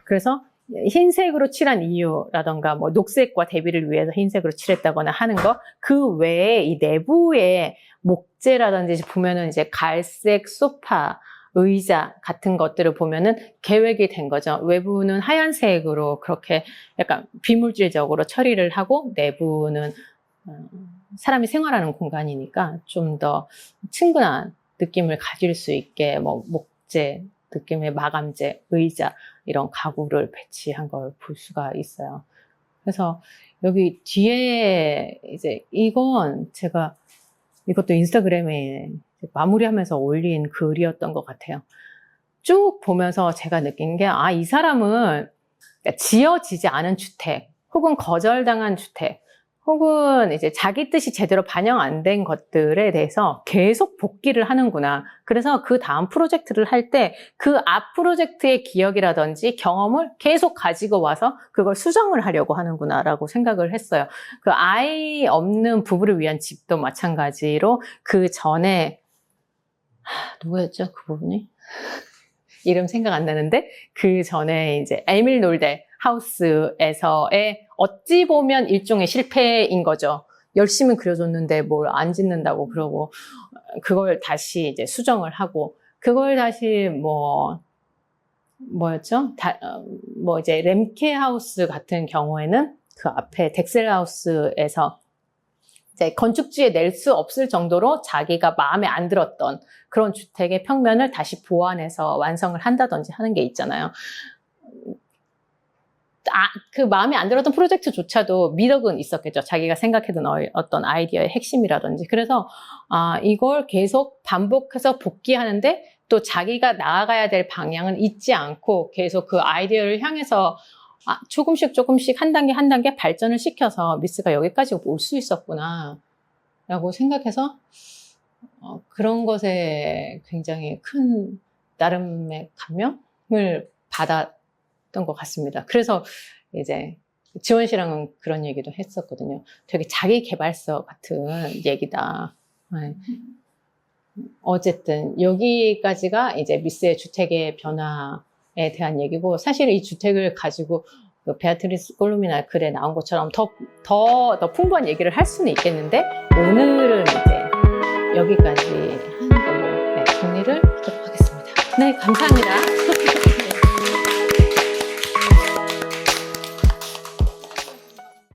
그래서 흰색으로 칠한 이유라던가 녹색과 대비를 위해서 흰색으로 칠했다거나 하는 거, 그 외에 이 내부에 목재라든지 보면은 이제 갈색 소파, 의자 같은 것들을 보면은 계획이 된 거죠. 외부는 하얀색으로 그렇게 약간 비물질적으로 처리를 하고, 내부는 사람이 생활하는 공간이니까 좀 더 친근한 느낌을 가질 수 있게 목재 느낌의 마감재, 의자 이런 가구를 배치한 걸 볼 수가 있어요. 그래서 여기 뒤에 이제 이건 제가 이것도 인스타그램에 마무리하면서 올린 글이었던 것 같아요. 쭉 보면서 제가 느낀 게, 이 사람은 지어지지 않은 주택, 혹은 거절당한 주택, 혹은 이제 자기 뜻이 제대로 반영 안 된 것들에 대해서 계속 복기를 하는구나. 그래서 그 다음 프로젝트를 할 때 그 앞 프로젝트의 기억이라든지 경험을 계속 가지고 와서 그걸 수정을 하려고 하는구나라고 생각을 했어요. 그 아이 없는 부부를 위한 집도 마찬가지로, 그 전에 누구였죠? 그 부분이? 이름 생각 안 나는데, 그 전에 이제 에밀 놀델 하우스에서의 어찌 보면 일종의 실패인 거죠. 열심히 그려줬는데 뭘 안 짓는다고 그러고, 그걸 다시 이제 수정을 하고, 그걸 다시 뭐였죠? 이제 렘케 하우스 같은 경우에는 그 앞에 덱셀 하우스에서 이제 건축주에 낼 수 없을 정도로 자기가 마음에 안 들었던 그런 주택의 평면을 다시 보완해서 완성을 한다든지 하는 게 있잖아요. 그 마음에 안 들었던 프로젝트조차도 미덕은 있었겠죠. 자기가 생각했던 어떤 아이디어의 핵심이라든지. 그래서 이걸 계속 반복해서 복귀하는데 또 자기가 나아가야 될 방향은 잊지 않고 계속 그 아이디어를 향해서 조금씩 한 단계 발전을 시켜서 미스가 여기까지 올 수 있었구나 라고 생각해서 그런 것에 굉장히 큰 나름의 감명을 받았던 것 같습니다. 그래서 이제 지원 씨랑은 그런 얘기도 했었거든요. 되게 자기 개발서 같은 얘기다. 네. 어쨌든 여기까지가 이제 미스의 주택의 변화에 대한 얘기고, 사실 이 주택을 가지고 그 베아트리스 꼴루미나 글에 나온 것처럼 더 풍부한 얘기를 할 수는 있겠는데, 오늘은 이제 여기까지 하는 걸로 정리를 하도록 하겠습니다. 네, 감사합니다.